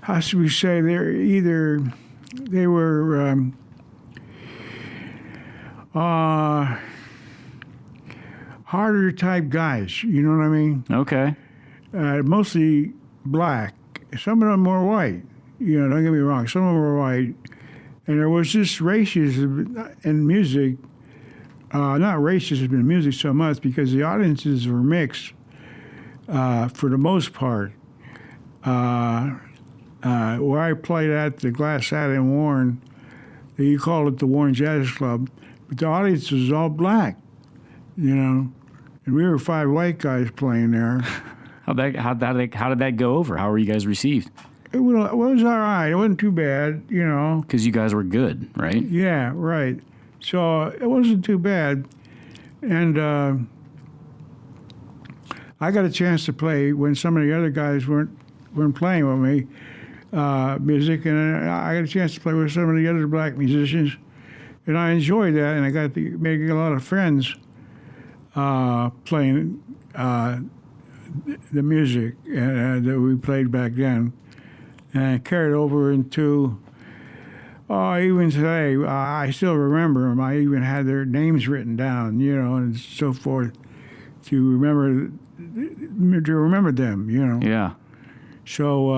how should we say, they were harder type guys, you know what I mean? Okay. Mostly black. Some of them were white. Don't get me wrong. Some of them were white. And there was this racism in music, not racism in music so much, because the audiences were mixed for the most part. Where I played at the Glass Hat in Warren, you call it the Warren Jazz Club, but the audience was all black, and we were 5 white guys playing there. How did that go over? How were you guys received? It was all right. It wasn't too bad, Because you guys were good, right? Yeah, right. So it wasn't too bad. And I got a chance to play when some of the other guys weren't playing with me music, and I got a chance to play with some of the other black musicians, and I enjoyed that, and I got to make a lot of friends playing the music that we played back then, and I carried over into even today. I still remember them. I even had their names written down, and so forth, to remember them, Yeah. So,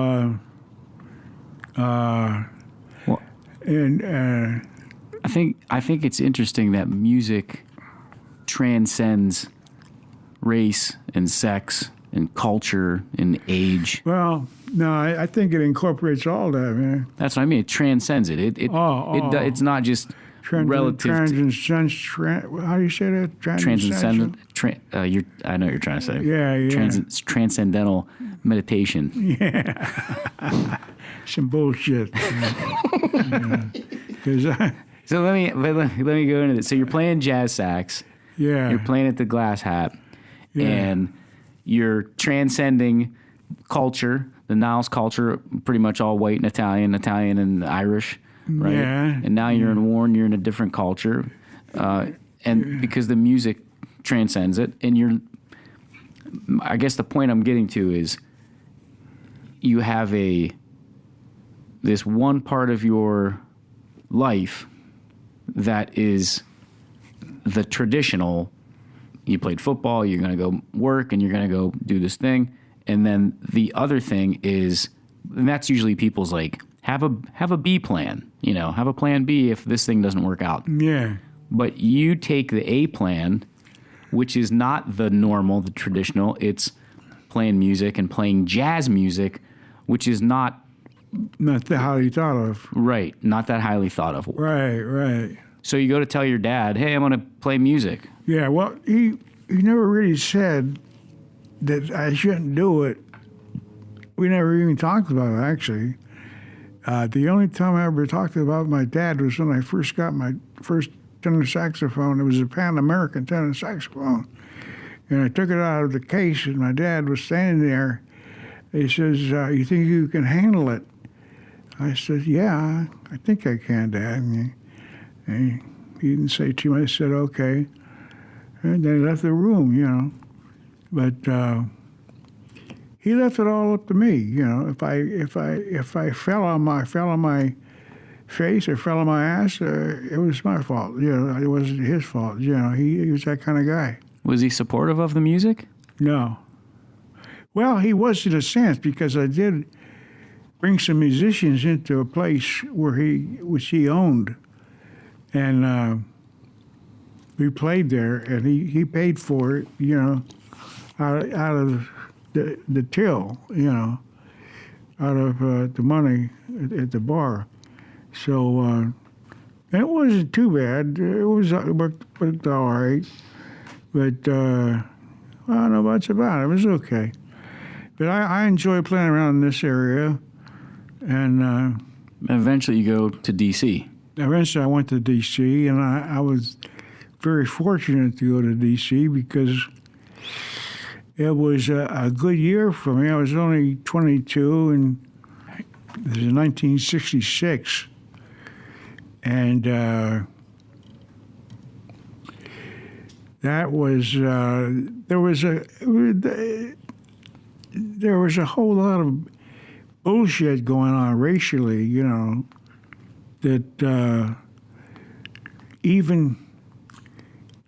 and I think it's interesting that music transcends race and sex and culture and age. well, no, I think it incorporates all that, man. That's what I mean. It transcends it. It's not just relative. How do you say that? Transcendent. I know what you're trying to say. Yeah. Transcendental meditation. Yeah. Some bullshit. So let me go into this. So you're playing jazz sax. Yeah. You're playing at the Glass Hat, and you're transcending culture, the Niles culture, pretty much all white and Italian and Irish, right? Yeah. And now you're in Warren, you're in a different culture, and because the music transcends it, and I guess the point I'm getting to is you have this one part of your life that is the traditional. You played football, you're going to go work, and you're going to go do this thing. And then the other thing is, and that's usually people's like, have a B plan, have a plan B if this thing doesn't work out. Yeah. But you take the A plan, which is not the normal, the traditional. It's playing music and playing jazz music, which is not that highly thought of. Right, not that highly thought of. Right. So you go to tell your dad, hey, I'm going to play music. Yeah, well, he never really said that I shouldn't do it. We never even talked about it, actually. The only time I ever talked about my dad was when I first got my first tenor saxophone. It was a Pan-American tenor saxophone. And I took it out of the case, and my dad was standing there. He says, you think you can handle it? I said, yeah, I think I can, Dad. And he didn't say too much. I said, okay. And they left the room, you know. But he left it all up to me, you know. If I fell on my face or fell on my ass, it was my fault. You know, it wasn't his fault. You know, he was that kind of guy. Was he supportive of the music? No. Well, he was in a sense, because I did bring some musicians into a place which he owned, and we played there, and he paid for it, you know, out of the till, you know, out of the money at the bar. So it wasn't too bad. It worked all right, but I don't know much about it. It was okay. But I enjoy playing around in this area, and eventually you go to D.C. Eventually I went to D.C., and I was very fortunate to go to D.C. because it was a good year for me. I was only 22, and this is 1966, and that was there was a whole lot of bullshit going on racially, you know, that even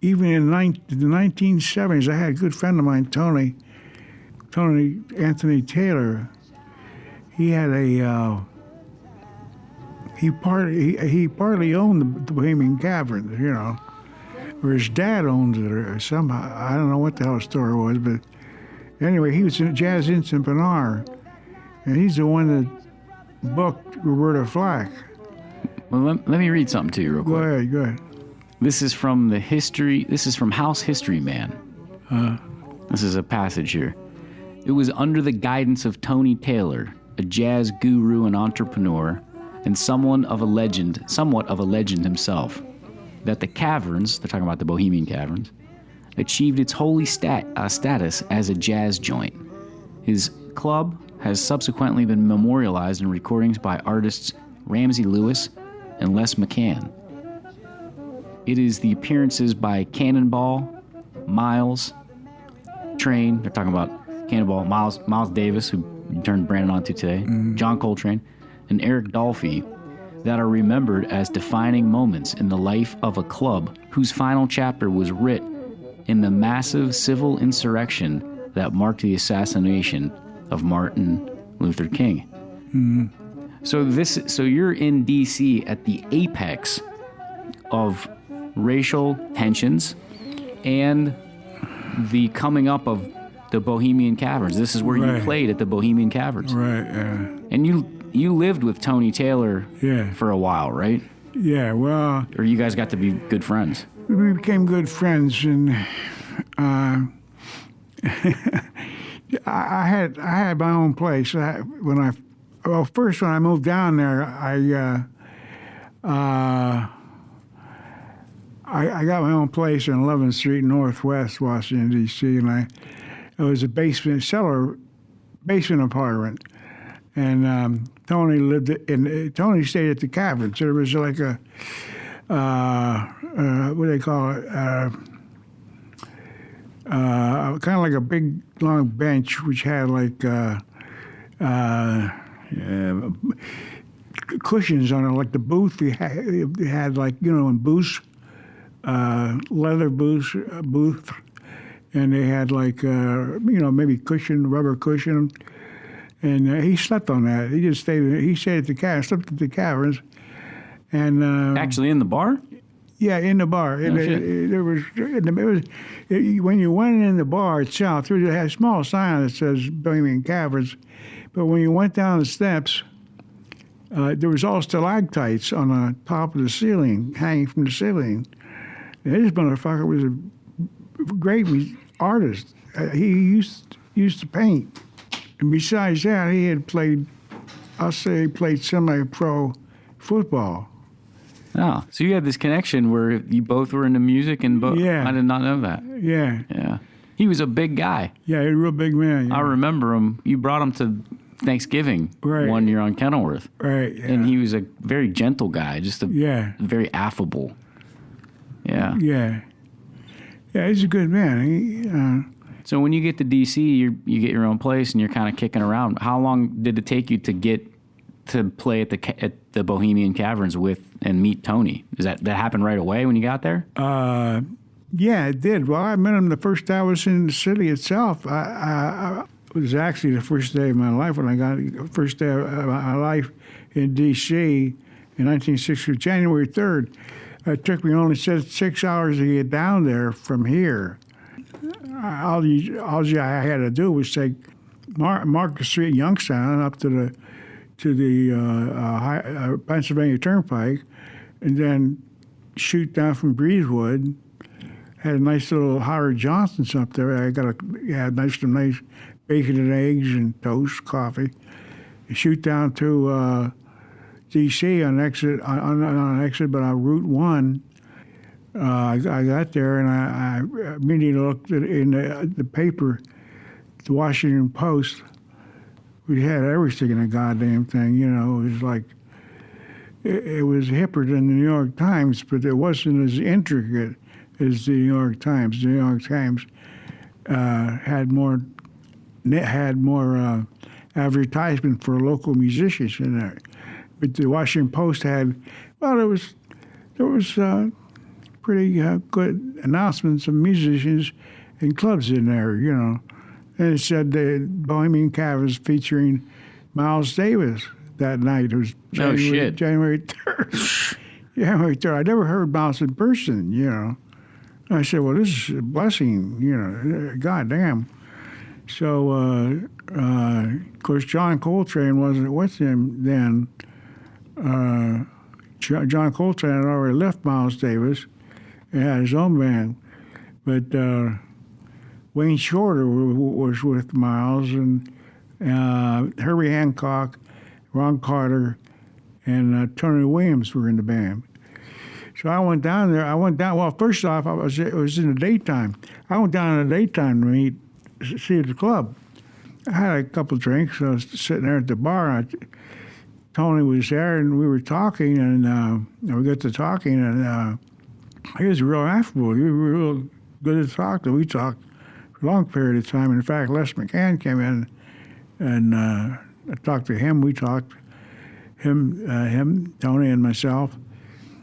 in the 1970s, I had a good friend of mine, Tony Anthony Taylor. He had he partly owned the Bohemian Caverns, you know, or his dad owned it or somehow. I don't know what the hell the story was, but anyway, he was a jazz entrepreneur, and he's the one that booked Roberta Flack. Well, let me read something to you real quick. Go ahead. This is from House History Man. This is a passage here. It was under the guidance of Tony Taylor, a jazz guru and entrepreneur, and somewhat of a legend himself, that the Caverns, they're talking about the Bohemian Caverns, achieved its holy status as a jazz joint. His club has subsequently been memorialized in recordings by artists Ramsey Lewis and Les McCann. It is the appearances by Cannonball, Miles, Train, they're talking about Cannonball, Miles Davis, who turned Brandon on to today, John Coltrane, and Eric Dolphy, that are remembered as defining moments in the life of a club whose final chapter was writ in the massive civil insurrection that marked the assassination of Martin Luther King. So you're in D.C. at the apex of racial tensions and the coming up of the Bohemian Caverns. This is where you played at the Bohemian Caverns. Right, And you lived with Tony Taylor for a while, right? Yeah, well... Or you guys got to be good friends? We became good friends, and I had my own place. When I moved down there, I got my own place in 11th Street, Northwest Washington, D.C., and it was a basement apartment. And Tony stayed at the Cavern, so there was like a, what do they call it? Kind of like a big, long bench, which had like cushions on it, like the booth. They had like, you know, in booths, leather booth, and they had like, you know, maybe rubber cushion. And he slept on that. He just stayed. He stayed at the Caverns, slept at the Caverns, and actually in the bar. Yeah, in the bar. When you went in the bar itself, there had a small sign that says Bohemian Caverns, but when you went down the steps, there was all stalactites on the top of the ceiling, hanging from the ceiling. And this motherfucker was a great artist. He used to paint. And besides that, he had played, I'll say he played semi-pro football. Oh, so you had this connection where you both were into music and Yeah. I did not know that. Yeah. Yeah. He was a big guy. Yeah, he was a real big man. I remember him. You brought him to Thanksgiving Right. one year on Kenilworth. Right. Yeah. And he was a very gentle guy, just Yeah. very affable. Yeah. Yeah. Yeah, he's a good man. So when you get to D.C., you get your own place and you're kind of kicking around. How long did it take you to get to play at the Bohemian Caverns with and meet Tony? That happened right away when you got there? Yeah, it did. Well, I met him the first day I was in the city itself. It was actually the first day of my life when I got first day of my life in D.C. in 1960, January 3rd. It took me only 6 hours to get down there from here. All I had to do was take Market Street in Youngstown up to the Pennsylvania Turnpike, and then shoot down from Breezewood. Had a nice little Howard Johnson's up there. I got nice bacon and eggs and toast, coffee. Shoot down to D.C. on exit, but on Route 1. I got there and I immediately looked in the paper, the Washington Post. We had everything in the goddamn thing, It was like, it was hipper than the New York Times, but it wasn't as intricate as the New York Times. The New York Times had more advertisement for local musicians in there. But the Washington Post had, there was pretty good announcements of musicians and clubs in there, And it said the Bohemian Caverns featuring Miles Davis that night. It was January 3rd. January 3rd. I never heard Miles in person, I said, well, this is a blessing, goddamn. So, of course, John Coltrane wasn't with him then. John Coltrane had already left Miles Davis and had his own band. But Wayne Shorter was with Miles, and Herbie Hancock, Ron Carter, and Tony Williams were in the band. So I went down there. Well, first off, it was in the daytime. I went down in the daytime to see the club. I had a couple of drinks. I was sitting there at the bar. And Tony was there, and we were talking, and we got to talking, and he was real affable. He was real good to talk to. We talked for a long period of time. In fact, Les McCann came in, and I talked to him. We talked, him, Tony, and myself.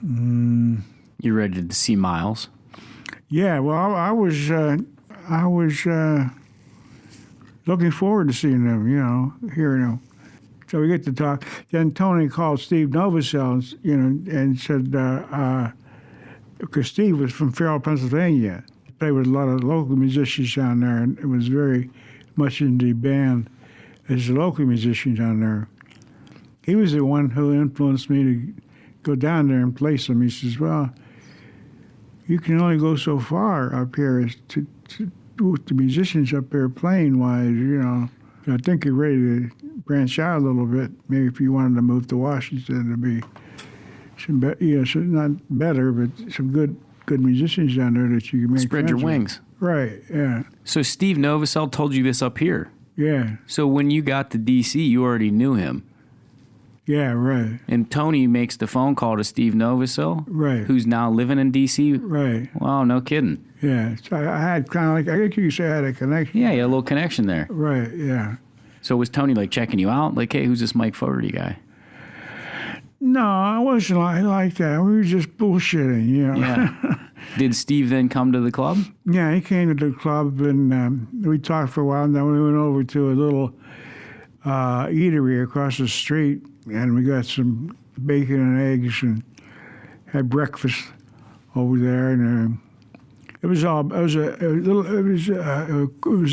You ready to see Miles? Yeah, well, I was looking forward to seeing him, hearing him. So we get to talk. Then Tony called Steve Novosel, and said, because Steve was from Farrell, Pennsylvania. He played with a lot of local musicians down there, and it was very much in the band as the local musicians down there. He was the one who influenced me to go down there and play some. He says, well, you can only go so far up here with the musicians up there playing-wise, I think you're ready to branch out a little bit. Maybe if you wanted to move to Washington, to be some not better, but some good musicians down there that you can make spread your wings. Right, yeah. So Steve Novosel told you this up here. Yeah. So when you got to D.C., you already knew him. Yeah, right. And Tony makes the phone call to Steve Novosel, right, who's now living in D.C. Right. Wow, no kidding. Yeah, so I had kind of I think you could say I had a connection. Yeah, you had a little connection there. Right, yeah. So was Tony checking you out? Hey, who's this Mike Fogarty guy? No, I wasn't like that. We were just bullshitting, Yeah. Did Steve then come to the club? Yeah, he came to the club, and we talked for a while, and then we went over to a little eatery across the street, and we got some bacon and eggs and had breakfast over there. And It was all. It was a little. It was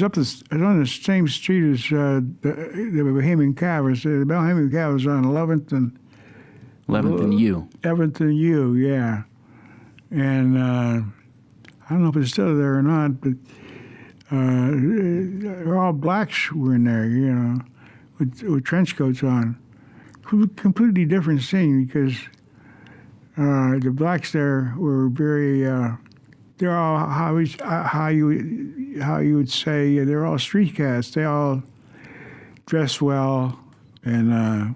up the. It was on the same street as the Bohemian Caverns. The Bohemian Caverns on 11th and 11th and U. 11th and U, yeah. And I don't know if it's still there or not, but all blacks were in there, you know, with trench coats on. Completely different scene because the blacks there were very. They're all how you would say they're all street cats. They all dress well and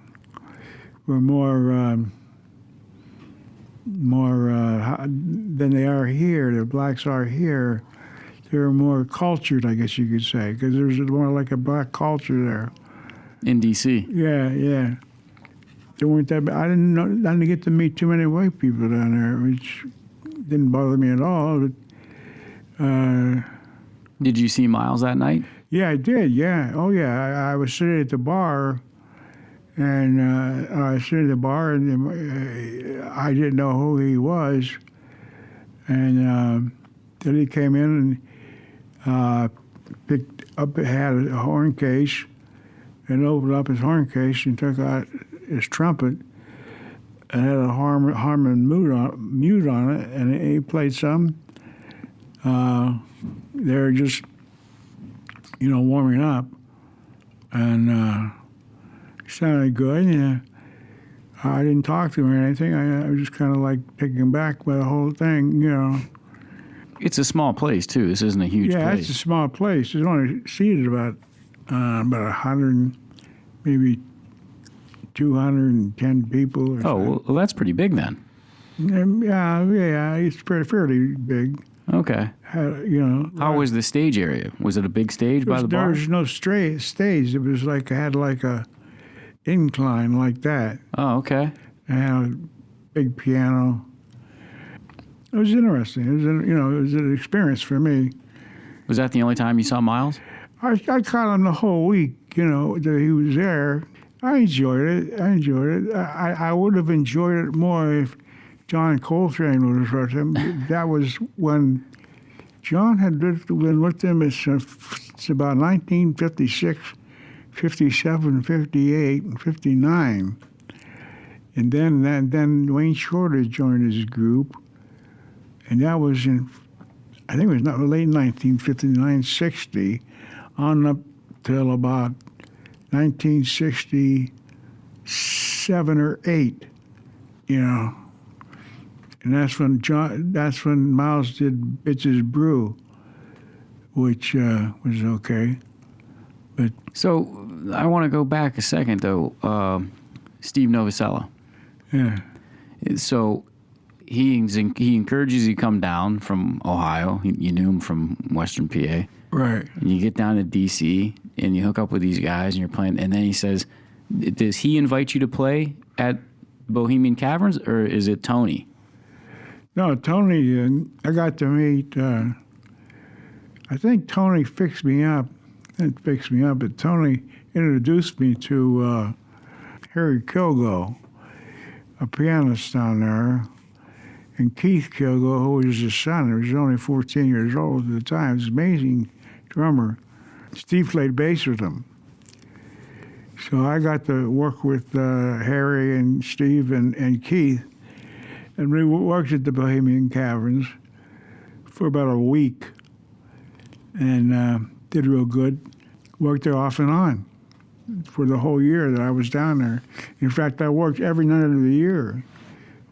were more than they are here. The blacks are here. They're more cultured, I guess you could say, because there's more like a black culture there. In D.C. Yeah. There weren't that. I didn't get to meet too many white people down there, which didn't bother me at all. But, did you see Miles that night? Yeah, I did. Yeah. Oh, yeah. I was sitting at the bar, and I was sitting at the bar, and I didn't know who he was. And then he came in and picked up, had a horn case, and opened up his horn case and took out his trumpet and had a Harmon mute on it, and he played some. They were just, warming up, and sounded good. Yeah, I didn't talk to him or anything. I was just kind of like taken aback by the whole thing, It's a small place too. This isn't a huge place. Yeah, it's a small place. It's only seated about 100, maybe 210 people. Well, that's pretty big then. Yeah, it's fairly big. Okay. How was the stage area? Was it a big stage by the bar? There was no stage. It was like had like a incline like that. Oh, okay. And had a big piano. It was interesting. It was an experience for me. Was that the only time you saw Miles? I caught him the whole week. That he was there. I enjoyed it. I would have enjoyed it more if John Coltrane was with him. That was when John had been with him. It's about 1956, 57, 58, and 59. And then Wayne Shorter joined his group. And that was I think it was not late 1959, 60, on up till about 1967 or 8, And that's when Miles did Bitches Brew, which was okay. But so I want to go back a second though. Steve Novosel. Yeah. So he encourages you to come down from Ohio. You knew him from Western PA. Right. And you get down to D.C. and you hook up with these guys and you're playing. And then he says, does he invite you to play at Bohemian Caverns or is it Tony? No, Tony, I got to meet, I think Tony fixed me up. But Tony introduced me to Harry Kilgo, a pianist down there, and Keith Kilgo, who was his son. He was only 14 years old at the time. He was an amazing drummer. Steve played bass with him. So I got to work with Harry and Steve and Keith, and we worked at the Bohemian Caverns for about a week, and did real good. Worked there off and on for the whole year that I was down there. In fact, I worked every night of the year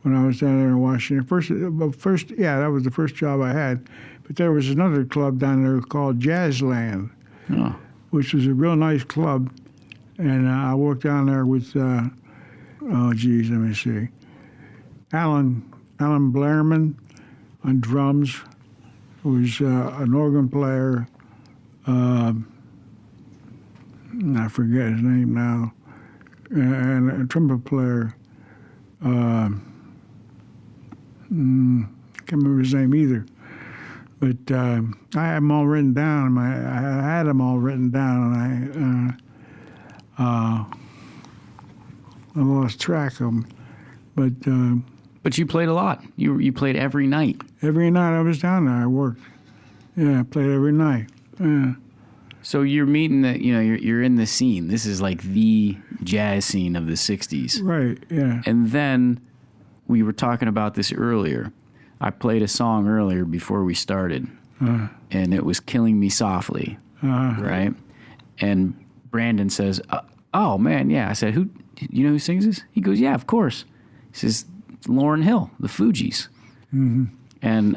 when I was down there in Washington. That was the first job I had. But there was another club down there called Jazzman, which was a real nice club. And I worked down there with, let me see, Alan Blairman on drums, who was an organ player. I forget his name now. And a trumpet player. Can't remember his name either. But I had them all written down. And I lost track of them. But But you played a lot. You played every night. Every night I was down there, I worked. Yeah, I played every night. Yeah. So you're meeting you're in the scene. This is like the jazz scene of the 60s. Right, yeah. And then we were talking about this earlier. I played a song earlier before we started, and it was Killing Me Softly, right? And Brandon says, oh, man, yeah. I said, you know who sings this? He goes, yeah, of course. He says, Lauryn Hill, the Fugees. Mm-hmm.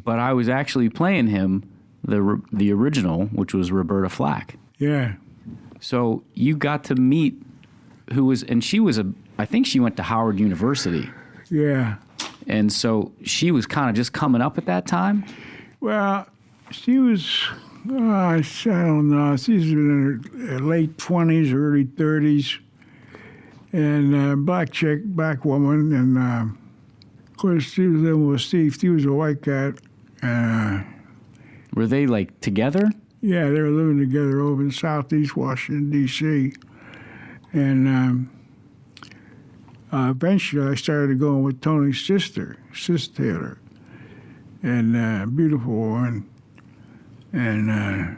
But I was actually playing him the original, which was Roberta Flack. Yeah. So you got to meet I think she went to Howard University. Yeah. And so she was kind of just coming up at that time? Well, she was, I don't know, she's in her late 20s, early 30s, and black woman, and of course she was living with Steve. Steve was a white cat. Were they like together? Yeah, they were living together over in Southeast Washington, D.C. And eventually I started going with Tony's sister, Sis Taylor, and beautiful woman. And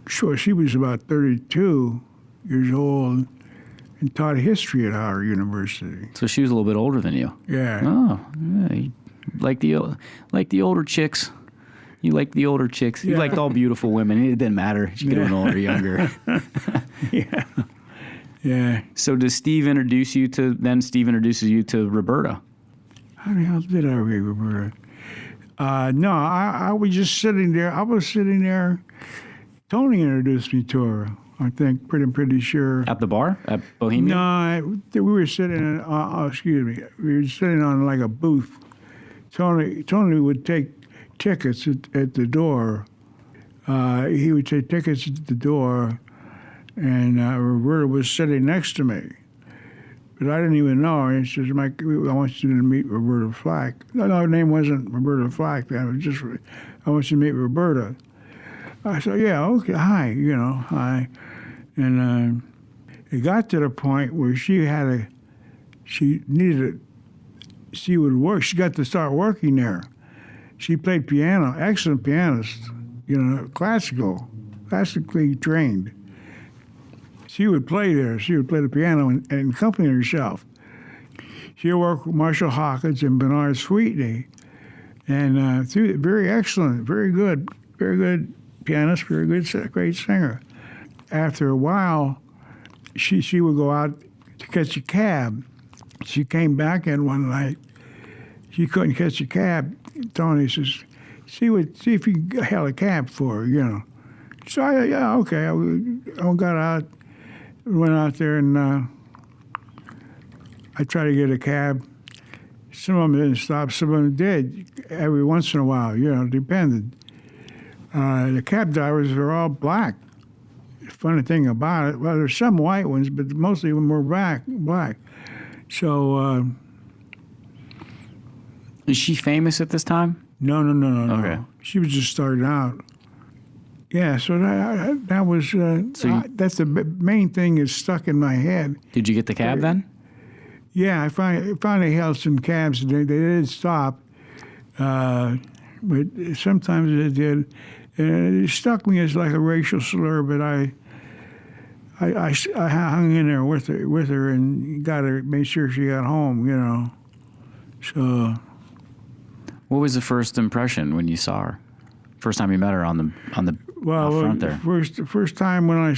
sure, she was about 32 years old and taught history at Howard University. So she was a little bit older than you. Yeah. Oh, yeah. Like the older chicks. You liked the older chicks. You liked all beautiful women. It didn't matter. She could have been older or younger. Yeah. Yeah. So does Steve introduces you to Roberta? How the hell did I read Roberta? No, I was just sitting there. I was sitting there. Tony introduced me to her, I think, pretty sure. At the bar? At Bohemia? No, we were sitting, we were sitting on like a booth. Tony would take tickets at the door. He would take tickets at the door, and Roberta was sitting next to me. But I didn't even know her. He says, Mike, I want you to meet Roberta Flack. No, her name wasn't Roberta Flack then. It was just, I want you to meet Roberta. I said, yeah, okay, hi, hi. And it got to the point where she would work. She got to start working there. She played piano, excellent pianist, classically trained. She would play there. She would play the piano and accompany herself. She would work with Marshall Hawkins and Bernard Sweetney, and very excellent, very good pianist, great singer. After a while, she would go out to catch a cab. She came back in one night. She couldn't catch a cab. Tony says, see if you held a cab for her, So okay. I got out, went out there, and I tried to get a cab. Some of them didn't stop. Some of them did. Every once in a while, depended. The cab drivers were all black. The funny thing about it, well, there's some white ones, but mostly of them were black. So. Is she famous at this time? No. Okay. She was just starting out. Yeah, so that was that's the main thing is stuck in my head. Did you get the cab then? Yeah, I finally held some cabs. They did stop, but sometimes they did. And it struck me as like a racial slur, but I hung in there with her and made sure she got home, So. What was the first impression when you saw her? First time you met her on the front there. First time when I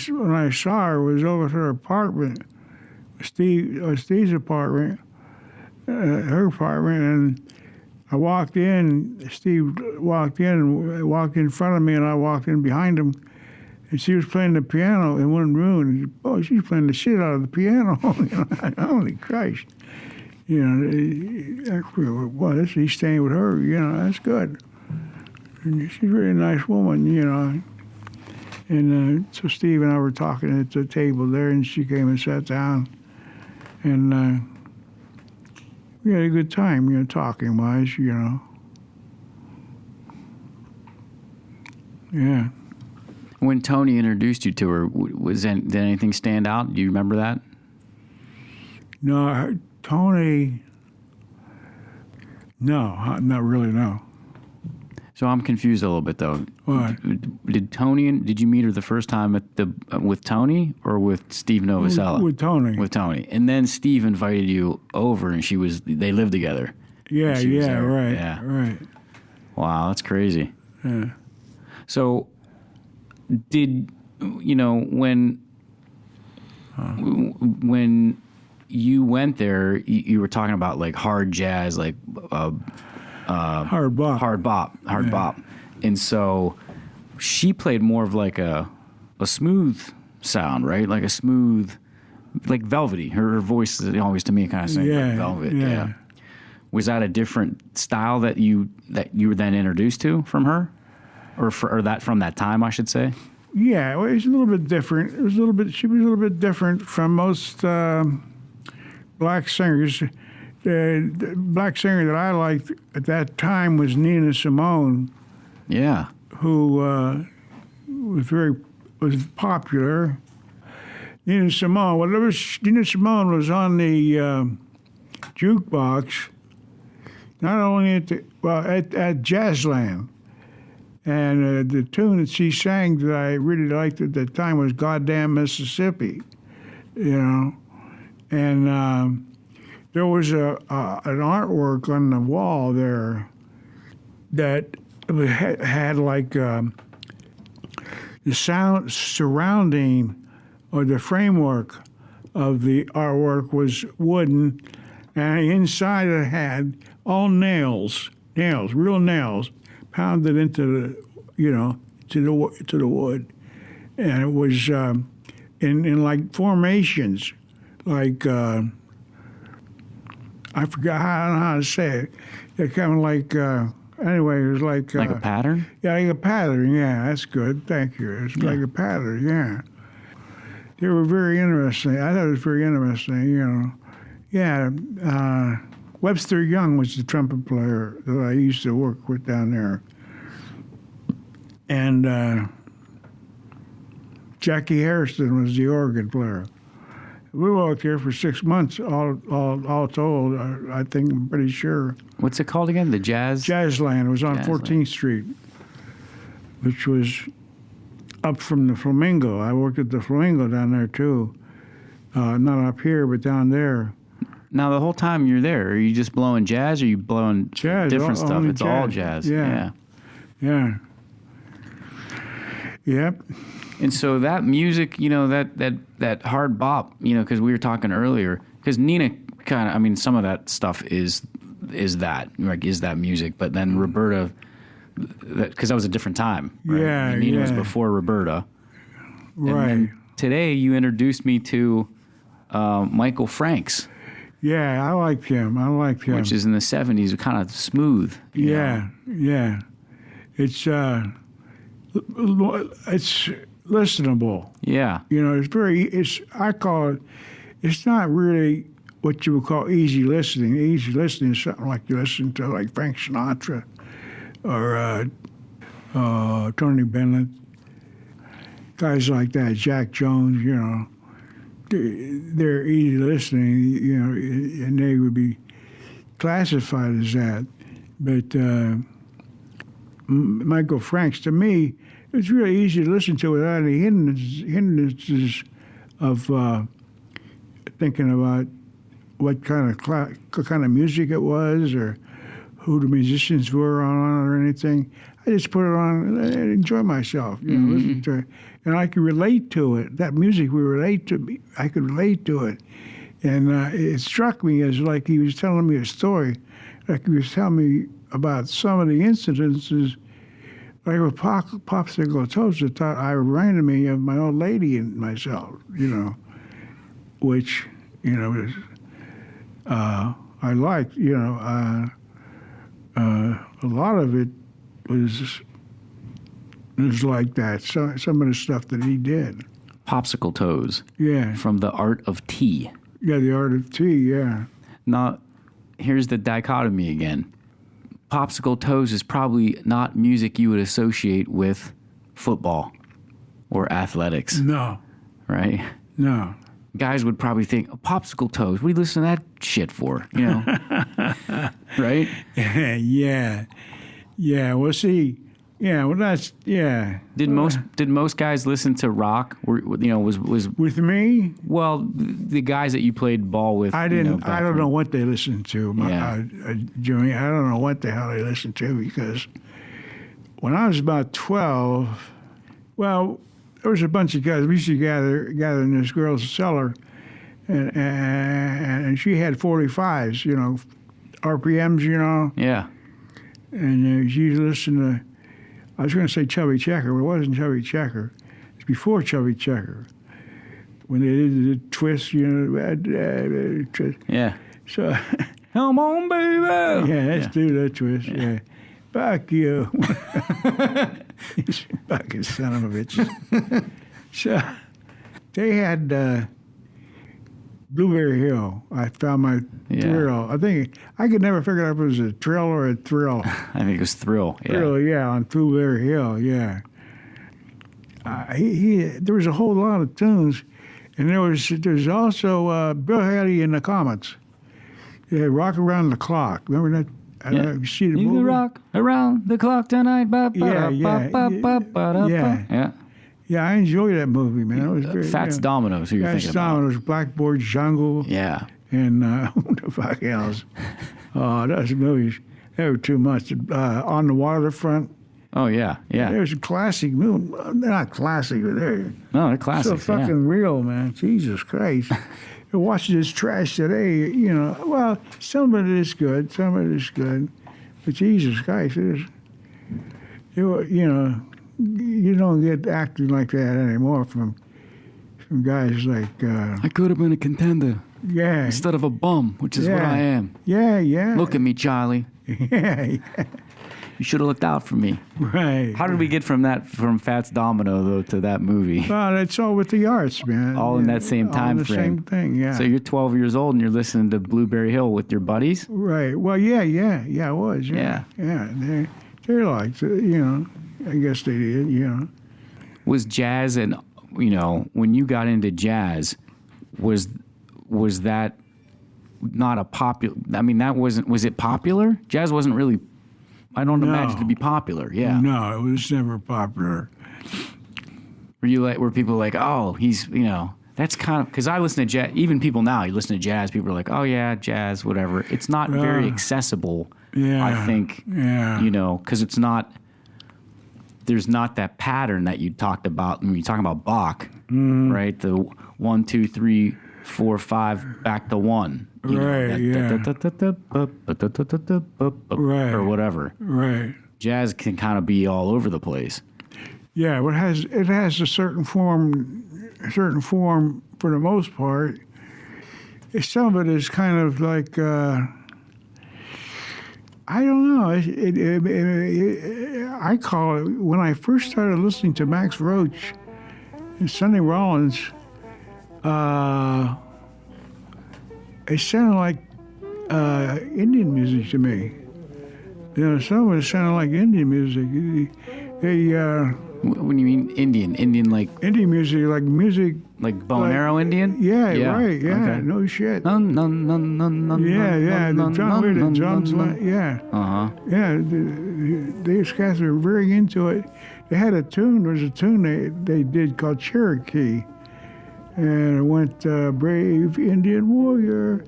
saw her was over at her apartment, Steve's apartment, her apartment, and I walked in. Steve walked in front of me, and I walked in behind him, and she was playing the piano in one room. Oh, she's playing the shit out of the piano! Holy Christ! Well, he's staying with her. That's good. And she's a really nice woman, And so Steve and I were talking at the table there, and she came and sat down, and we had a good time, talking wise, Yeah. When Tony introduced you to her, did anything stand out? Do you remember that? No, Tony No, not really, no. So I'm confused a little bit, though. What? Did you meet her the first time with Tony or with Steve Novosel? With Tony. With Tony. And then Steve invited you over, and they lived together. Yeah, right. Yeah. Right. Wow, that's crazy. Yeah. So, when you went there, you were talking about like hard jazz, like hard bop. And so she played more of like a smooth sound, right? Like a smooth, like velvety. Her voice is always to me kind of saying like velvet. Yeah. Was that a different style that you were then introduced to from her, or that from that time, I should say? Yeah, well, it's a little bit different. She was a little bit different from most black singers. The black singer that I liked at that time was Nina Simone. Yeah. Who was popular. Nina Simone was on the jukebox, not only at Jazzman. And the tune that she sang that I really liked at that time was "Goddamn Mississippi," And there was an artwork on the wall there that had like the sound surrounding, or the framework of the artwork was wooden, and inside it had all nails, real nails, pounded into the wood, and it was in like formations, like I forgot how to say it. They're kind of like anyway. It was like a pattern. Yeah, like a pattern. Yeah, that's good. Thank you. It's like a pattern. Yeah, they were very interesting. I thought it was very interesting. Yeah. Webster Young was the trumpet player that I used to work with down there. And Jackie Harrison was the organ player. We worked there for 6 months, all told. I think, I'm pretty sure. What's it called again? The Jazz? Jazzland. It was on 14th Street, which was up from the Flamingo. I worked at the Flamingo down there, too. Not up here, but down there. Now, the whole time you're there, are you just blowing jazz, or are you blowing different stuff? It's jazz. All jazz. Yeah. Yep. And so that music, that hard bop, because we were talking earlier, because Nina kind of, some of that stuff is that music, but then Roberta, because that was a different time, right? Yeah, Nina was before Roberta. Right. And then today you introduced me to Michael Franks. Yeah, I liked him. Which is in the 70s, kind of smooth. Yeah. It's listenable. Yeah. I call it, it's not really what you would call easy listening. Easy listening is something like you listen to like Frank Sinatra or Tony Bennett, guys like that, Jack Jones, they're easy listening, and they would be classified as that. But Michael Franks, to me, it's really easy to listen to without any hindrances of thinking about what kind of music it was or who the musicians were on it or anything. I just put it on and enjoy myself, listen to it. And I could relate to it. That music I could relate to it. And it struck me as like he was telling me a story, like he was telling me about some of the incidences, like with Popsicle Toast, that I reminded me of my old lady and myself, which, is, I liked, a lot of it was like that. So, some of the stuff that he did. Popsicle Toes. Yeah. From The Art of Tea. Yeah, The Art of Tea, yeah. Now, here's the dichotomy again. Popsicle Toes is probably not music you would associate with football or athletics. No. Right? No. guys would probably think, oh, popsicle toast. What do you listen to that shit for? You know, right? Yeah. Well, see. Yeah, well, that's Did most guys listen to rock? Was with me? Well, the guys that you played ball with. I didn't. I don't know what they listened to, Jimmy. I don't know what the hell they listened to, because when I was about 12, well, there was a bunch of guys. We used to gather in this girl's cellar, and she had 45s, RPMs, Yeah. And she listened to. I was going to say Chubby Checker, but it wasn't Chubby Checker. It's before Chubby Checker, when they did the twist, twist. Yeah. So, come on, baby. Yeah, let's do that twist. Yeah. Fuck you. Fucking son of a bitch. So, they had Blueberry Hill. I found my thrill. I think I could never figure out if it was a trill or a thrill. I think it was Thrill. Yeah. Thrill, yeah, on Blueberry Hill, yeah. There was a whole lot of tunes, and there's also Bill Haley and the Comets. Yeah, Rock Around the Clock. Remember that? You see the movie? You can rock around the clock tonight. Yeah. Yeah, I enjoyed that movie, man. It was great. Fats Dominoes, who you're thinking Fats Dominoes, Blackboard Jungle. Yeah. And what the fuck else? Oh, those movies, they were too much. On the Waterfront. Oh, yeah. There's a classic movie. They're not classic, but they're classics. So fucking real, man. Jesus Christ. Watching this trash today, well, some of it is good, but Jesus Christ, you don't get acting like that anymore from guys like. I could have been a contender. Yeah. Instead of a bum, which is what I am. Yeah. Look at me, Charlie. Yeah. You should have looked out for me. Right. How did we get from Fats Domino though to that movie? Well, it's all with the arts, man. All in that same time frame. Same thing, yeah. So you're 12 years old and you're listening to Blueberry Hill with your buddies? Right. Well, yeah, I was. Yeah. They're like, I guess they did, Was jazz and, when you got into jazz, was that not a popular, was it popular? Jazz wasn't really, I don't imagine to be popular, yeah. No, it was never popular. Were people like, oh, he's, that's kind of, because I listen to jazz, even people now, you listen to jazz, people are like, oh yeah, jazz, whatever. It's not very accessible, I think, because it's not, there's not that pattern that you talked about when you talk about Bach, right? The 1, 2, 3, 4, 5, back to 1. Or whatever. Right. Jazz can kind of be all over the place. Yeah, but it has a certain form for the most part. Some of it is kind of like I don't know. I call it, when I first started listening to Max Roach and Sonny Rollins, it sounded like Indian music to me. Some of it sounded like Indian music. What do you mean Indian? Indian like Indian music, like music. Like Bow and Arrow Indian? Yeah, right. Yeah, okay. No shit. The drums, yeah. Yeah, these guys were very into it. They had a tune. There was a tune they did called Cherokee, and it went "Brave Indian Warrior."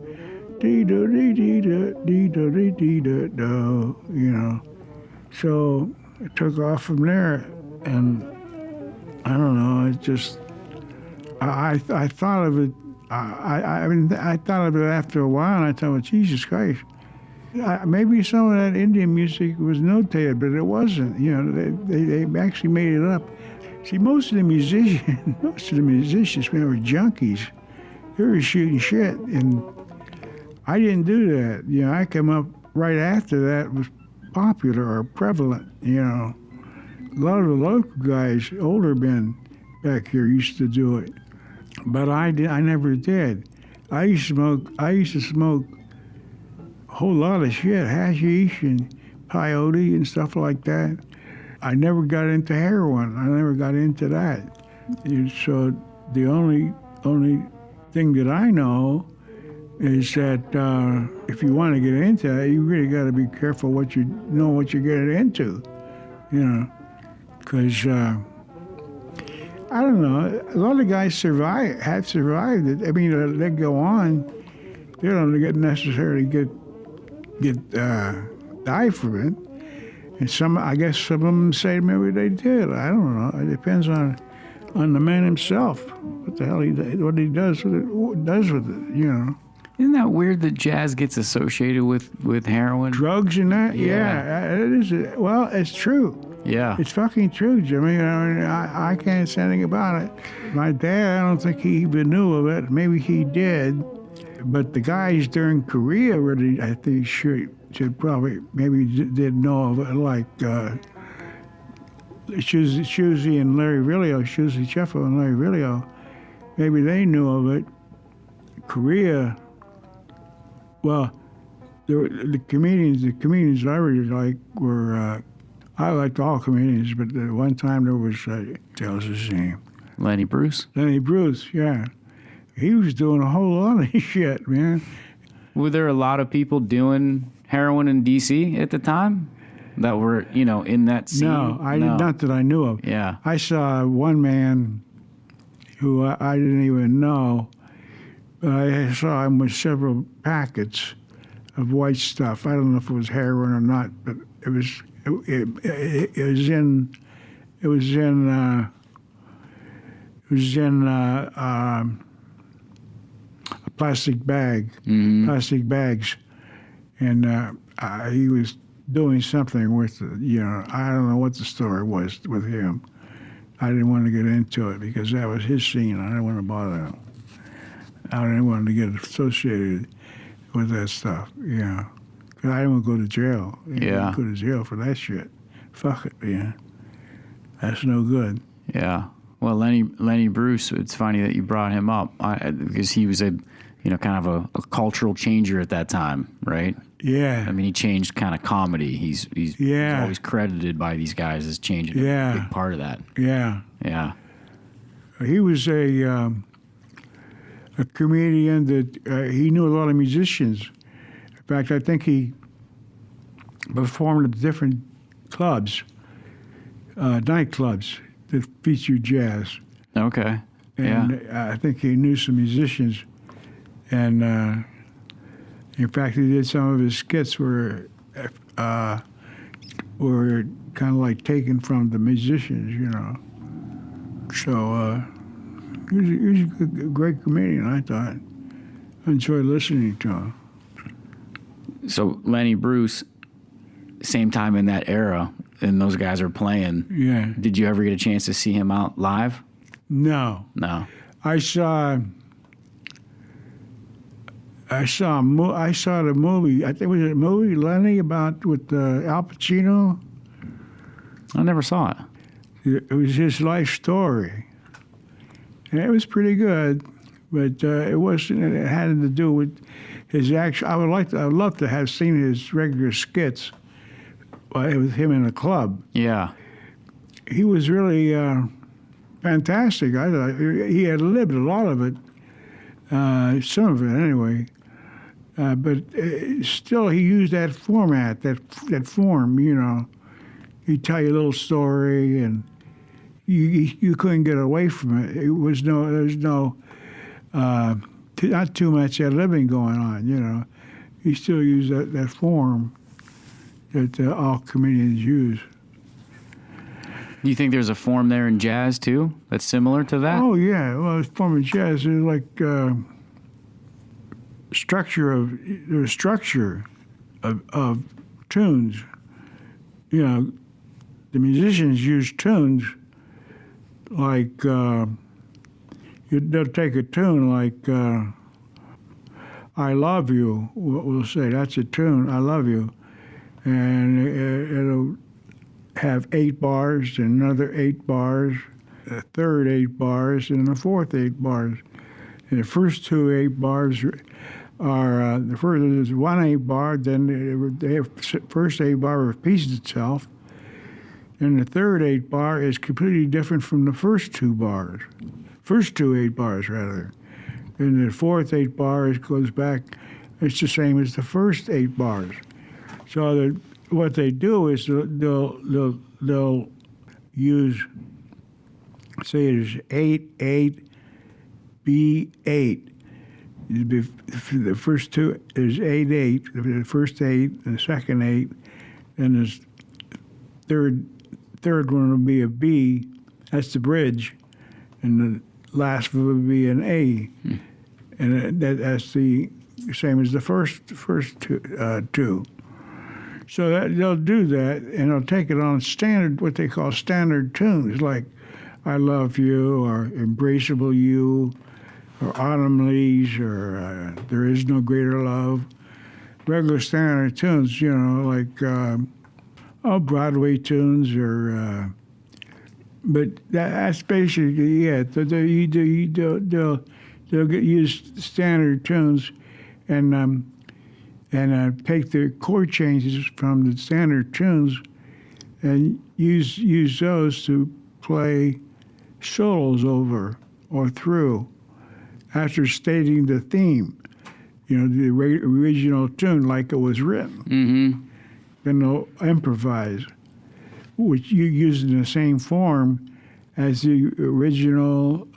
So it took off from there, and I don't know. It just I thought of it. I thought of it after a while, and I thought, well, Jesus Christ. Maybe some of that Indian music was notated, but it wasn't. They actually made it up. See, most of the musicians, man, were junkies. They were shooting shit, and I didn't do that. I came up right after that was popular or prevalent. A lot of the local guys, older men back here, used to do it, but I never did. I used to smoke a whole lot of shit, hashish and peyote and stuff like that. I never got into heroin. I never got into that. So the only thing that I know is that if you want to get into it, you really got to be careful what you're getting into, you know, because I don't know. A lot of guys have survived it. I mean, they go on. They don't necessarily die from it. And I guess some of them say maybe they did. I don't know. It depends on the man himself. What the hell what he does with it, you know. Isn't that weird that jazz gets associated with heroin? Drugs and that? Yeah. It is. Well, it's true. Yeah. It's fucking true, Jimmy. I can't say anything about it. My dad, I don't think he even knew of it. Maybe he did. But the guys during Korea really, I think, should probably, maybe did know of it, like Shusey and Larry Villio, Shusey Cheffo and Larry Villio. Maybe they knew of it. Korea, well, the comedians I really liked were, I liked all comedians, but at one time there was, tell us his name. Lenny Bruce? Lenny Bruce, yeah. He was doing a whole lot of shit, man. Were there a lot of people doing heroin in D.C. at the time that were, in that scene? No, not that I knew of. Yeah. I saw one man who I didn't even know. I saw him with several packets of white stuff. I don't know if it was heroin or not, but it was in a plastic bag, plastic bags, and he was doing something with it. I don't know what the story was with him. I didn't want to get into it because that was his scene. I didn't want to bother him. I didn't want to get associated with that stuff. Because I didn't want to go to jail. Yeah. Go to jail for that shit. Fuck it, man. That's no good. Yeah. Well, Lenny Bruce, it's funny that you brought him up because he was a kind of a cultural changer at that time, right? Yeah. I mean, he changed kind of comedy. He's always credited by these guys as changing a big part of that. Yeah. Yeah. He was a comedian that he knew a lot of musicians. In fact, I think he performed at different clubs, nightclubs that featured jazz. Okay. And I think he knew some musicians. And in fact, he did some of his skits were kind of like taken from the musicians, So he was a great comedian, I thought. I enjoyed listening to him. So Lenny Bruce, same time in that era, and those guys are playing. Yeah. Did you ever get a chance to see him out live? No. I saw the movie. I think it was a movie, Lenny, about with Al Pacino. I never saw it. It was his life story, and it was pretty good, but it wasn't. It had to do with his actual. I would love to have seen his regular skits with him in a club. Yeah, he was really fantastic. I thought he had lived a lot of it, some of it anyway. But still, he used that format, that form. He'd tell you a little story, and you couldn't get away from it. There's no not too much living going on. He still used that form that all comedians use. Do you think there's a form there in jazz too that's similar to that? Oh yeah, well, the form of jazz is like structure of tunes. The musicians use tunes like they'll take a tune like "I Love You." We'll say that's a tune, "I Love You," and it'll have 8 bars, and another 8 bars, a third 8 bars, and a fourth 8 bars. And the first 2 8 bars are the first is 1 8 bar, then the first 8 bar repeats itself, and the third 8 bar is completely different from the first 2 bars, first 2 8 bars rather. And the fourth 8 bars goes back. It's the same as the first 8 bars. So what they do is they'll use, say it's 8, B8. The first two is 8, the first 8, the second 8, and the third one will be a B. That's the bridge, and the last one would be an A, and that's the same as the first two. So they'll do that, and they'll take it on standard, what they call standard tunes, like "I Love You" or "Embraceable You," or "Autumn Leaves," or "There Is No Greater Love." Regular standard tunes, like Broadway tunes, or. But that's basically it. They'll use standard tunes, and take the chord changes from the standard tunes, and use those to play solos over or through, after stating the theme, the original tune like it was written. Mm-hmm. Then they'll improvise, which you use in the same form as the original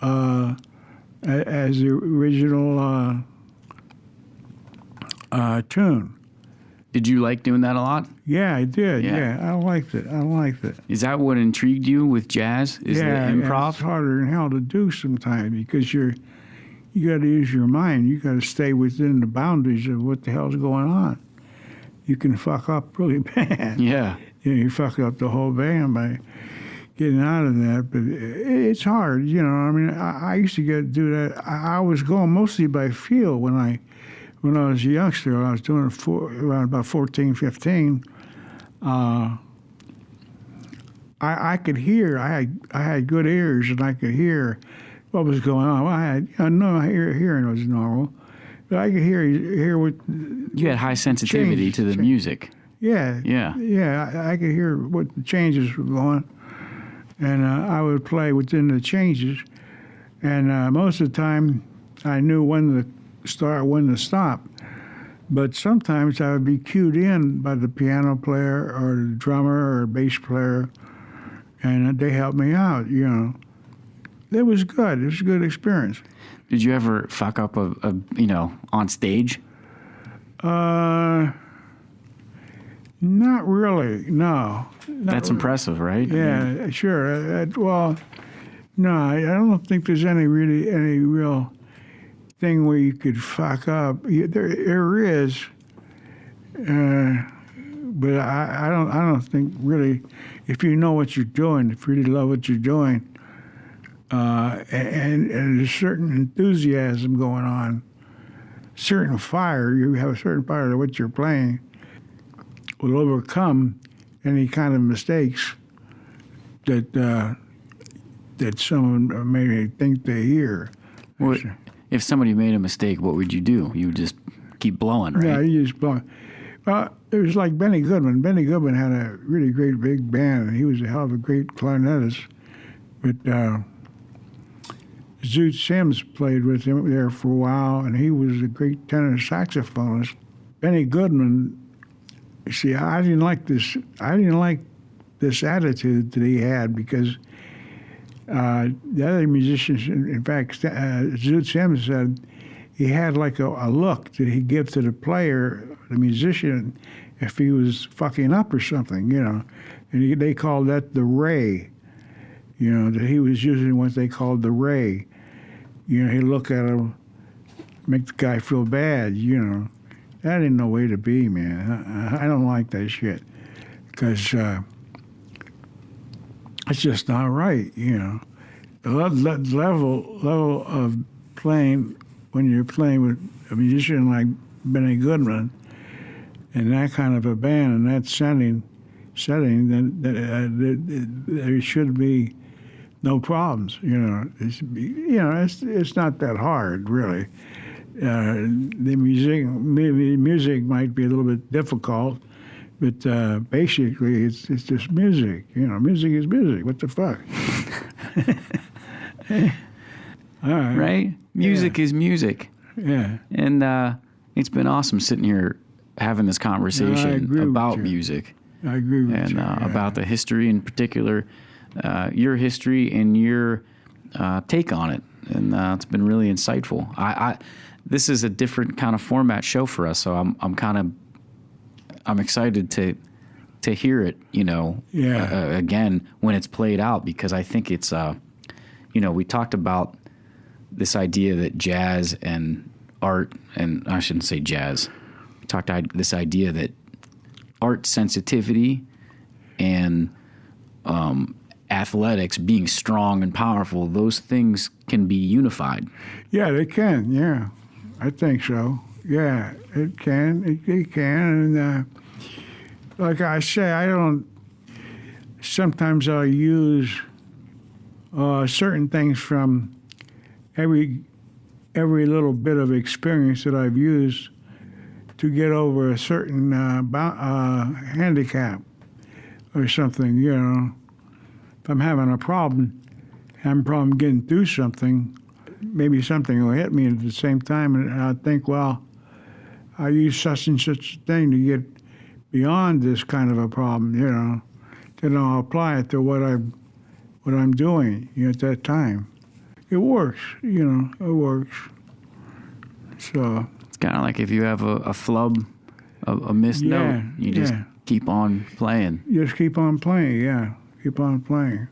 tune. Did you like doing that a lot? Yeah, I did. Yeah. Yeah, I liked it. Is that what intrigued you with jazz? Is the improv? It's harder than hell to do sometimes, because you got to use your mind. You got to stay within the boundaries of what the hell's going on. You can fuck up really bad. Yeah. You fuck up the whole band by getting out of that. But it's hard, I used to do that. I was going mostly by feel when I was a youngster. I was doing it around about 14, 15. I could hear. I had good ears, and I could hear what was going on. Hearing was normal, but I could hear what. You had high sensitivity to the music. Yeah. I could hear what the changes were going, and I would play within the changes, and most of the time I knew when to start, when to stop. But sometimes I would be cued in by the piano player or the drummer or bass player, and they helped me out. It was good. It was a good experience. Did you ever fuck up on stage? Not really, no. That's impressive, right? Yeah, sure. No, I don't think there's any real thing where you could fuck up. There is, but I don't think really. If you know what you're doing, if you really love what you're doing, and there's a certain enthusiasm going on, certain fire. You have a certain fire to what you're playing. Will overcome any kind of mistakes that someone may think they hear. Well, if somebody made a mistake, what would you do? You would just keep blowing, right? Yeah, you just blow. Well, it was like Benny Goodman. Benny Goodman had a really great big band, and he was a hell of a great clarinetist. But Zoot Sims played with him there for a while, and he was a great tenor saxophonist. Benny Goodman. See, I didn't like this attitude that he had, because the other musicians, in fact, Zoot Sims said he had like a look that he'd give to the player, the musician, if he was fucking up or something, and they called that the ray, that he was using what they called the ray. He'd look at him, make the guy feel bad, That ain't no way to be, man. I don't like that shit, because it's just not right, The level of playing, when you're playing with a musician like Benny Goodman, and that kind of a band and that setting, then there should be no problems. It's not that hard, really. The music might be a little bit difficult, but basically it's just music. Music is music. What the fuck? All right. Right? Music is music. Yeah. And it's been awesome sitting here having this conversation about music. I agree with and, you. And about the history in particular, your history and your take on it. And it's been really insightful. This is a different kind of format show for us, so I'm excited to hear it, again when it's played out, because I think it's, we talked about this idea that jazz and art, and I shouldn't say jazz, we talked about this idea that art sensitivity and athletics, being strong and powerful, those things can be unified. Yeah, they can, yeah. I think so. Yeah, it can. It can. And like I say, sometimes I'll use certain things from every little bit of experience that I've used to get over a certain handicap or something, If I'm having a problem getting through something, maybe something will hit me at the same time, and I think, well, I use such and such a thing to get beyond this kind of a problem, Then I'll apply it to what I'm doing at that time. It works, it works. So it's kind of like if you have a flub, a missed note, you just keep on playing. Just keep on playing, yeah. Keep on playing.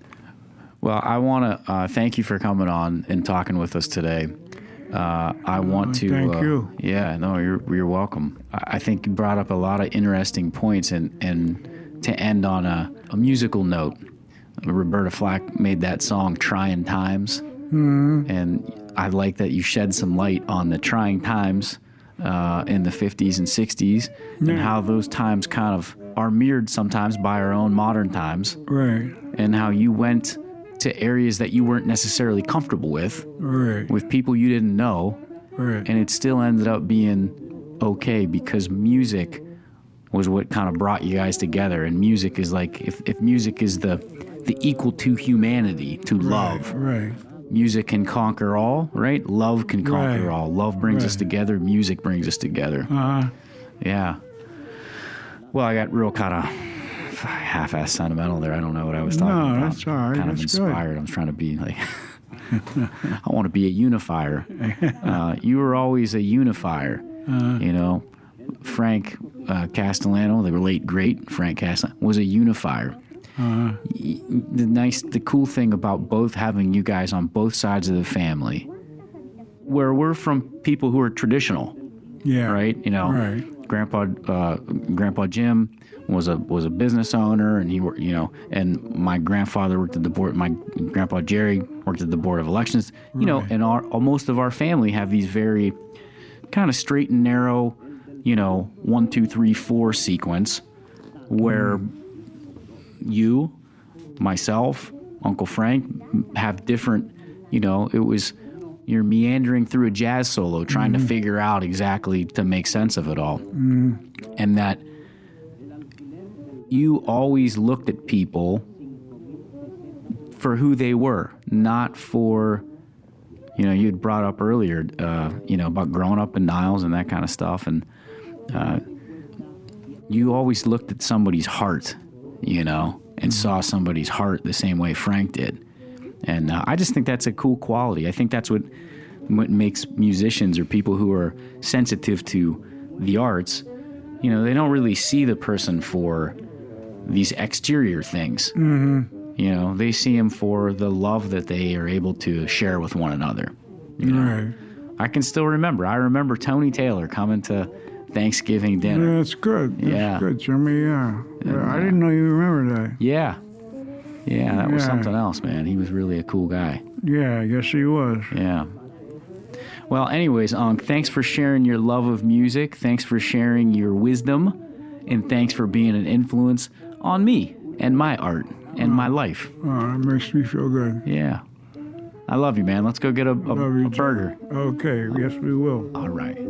Well, I want to thank you for coming on and talking with us today. I want to thank you. Yeah, no, you're welcome. I think you brought up a lot of interesting points, and to end on a musical note, Roberta Flack made that song "Trying Times," and I like that you shed some light on the trying times in the 50s and 60s, and how those times kind of are mirrored sometimes by our own modern times, right? And how you went to areas that you weren't necessarily comfortable with, right, with people you didn't know, right, and it still ended up being okay because music was what kind of brought you guys together. And music is like, if music is the equal to humanity, to love, right. Music can conquer all, right? Love can conquer all. Love brings us together. Music brings us together. Yeah. Well, I got real kind of half-assed sentimental there. I don't know what I was talking about. No, that's all right. Kind of inspired. Good. I was trying to be like, I want to be a unifier. You were always a unifier. Frank Castellano, the late great Frank Castellano, was a unifier. The cool thing about both having you guys on both sides of the family, where we're from people who are traditional, right? Right. Grandpa Jim was a business owner, and and my grandfather worked at the board. My grandpa Jerry worked at the Board of Elections. And most of our family have these very kind of straight and narrow, 1, 2, 3, 4 sequence, where you, myself, Uncle Frank have different, you're meandering through a jazz solo trying to figure out exactly to make sense of it all. And that you always looked at people for who they were, not for, you had brought up earlier, about growing up in Niles and that kind of stuff. And you always looked at somebody's heart, and saw somebody's heart the same way Frank did. And I just think that's a cool quality. I think that's what makes musicians or people who are sensitive to the arts, they don't really see the person for these exterior things. They see him for the love that they are able to share with one another. Right. I can still remember. I remember Tony Taylor coming to Thanksgiving dinner. Yeah, that's good. That's good, Jimmy. Yeah. I didn't know you remember that. Yeah. Yeah, that was something else, man. He was really a cool guy. Yeah, I guess he was. Yeah. Well, anyways, thanks for sharing your love of music. Thanks for sharing your wisdom. And thanks for being an influence on me and my art and my life. Oh, that makes me feel good. Yeah. I love you, man. Let's go get a burger. Okay, yes, we will. All right.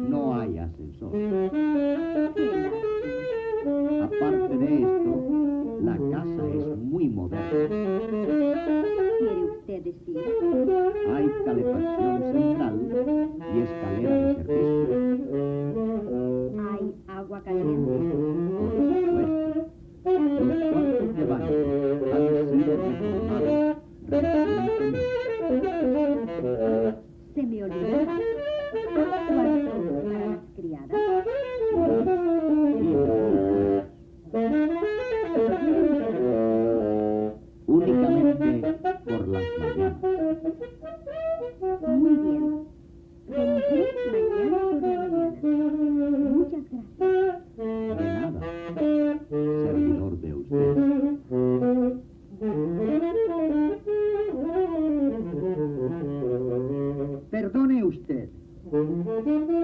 No hay ascensor. Aparte de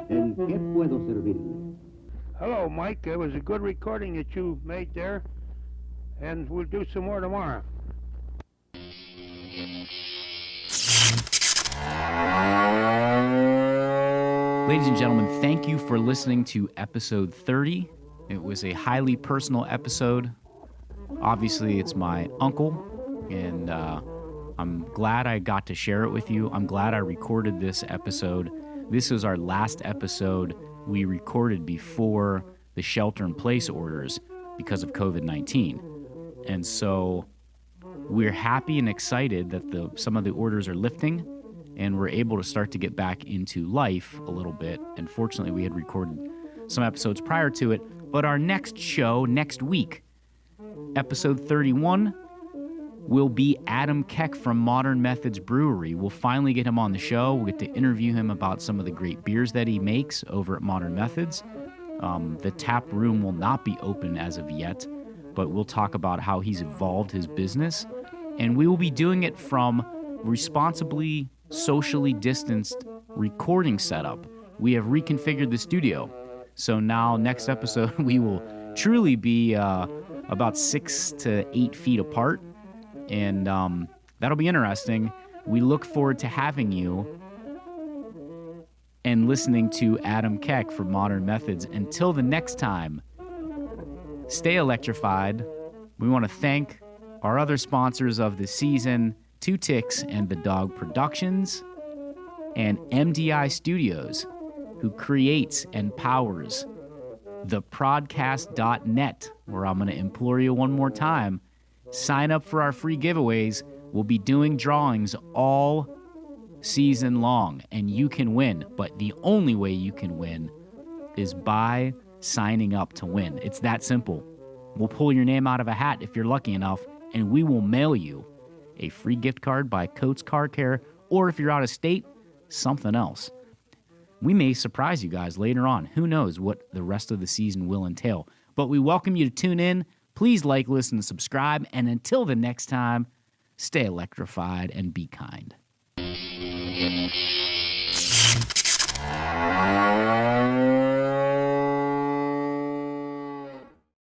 ¿En qué puedo servirle? Hello, Mike. It was a good recording that you made there, and we'll do some more tomorrow. Ladies and gentlemen, thank you for listening to episode 30. It was a highly personal episode. Obviously, it's my uncle, and I'm glad I got to share it with you. I'm glad I recorded this episode. This was our last episode we recorded before the shelter-in-place orders because of COVID-19. And so we're happy and excited that some of the orders are lifting, and we're able to start to get back into life a little bit. And fortunately, we had recorded some episodes prior to it. But our next show, next week, episode 31, will be Adam Keck from Modern Methods Brewery. We'll finally get him on the show. We'll get to interview him about some of the great beers that he makes over at Modern Methods. The tap room will not be open as of yet, but we'll talk about how he's evolved his business. And we will be doing it from responsibly, socially distanced recording setup. We have reconfigured the studio. So now, next episode, we will truly be about 6 to 8 feet apart. And that'll be interesting. We look forward to having you and listening to Adam Keck from Modern Methods. Until the next time, stay electrified. We want to thank our other sponsors of the season, Two Ticks and the Dog Productions, and MDI Studios, who creates and powers theprodcast.net, where I'm going to implore you one more time. Sign up for our free giveaways. We'll be doing drawings all season long, and you can win. But the only way you can win is by signing up to win. It's that simple. We'll pull your name out of a hat if you're lucky enough, and we will mail you a free gift card by Coates Car Care, or if you're out of state, something else. We may surprise you guys later on. Who knows what the rest of the season will entail. But we welcome you to tune in. Please like, listen, and subscribe. And until the next time, stay electrified and be kind.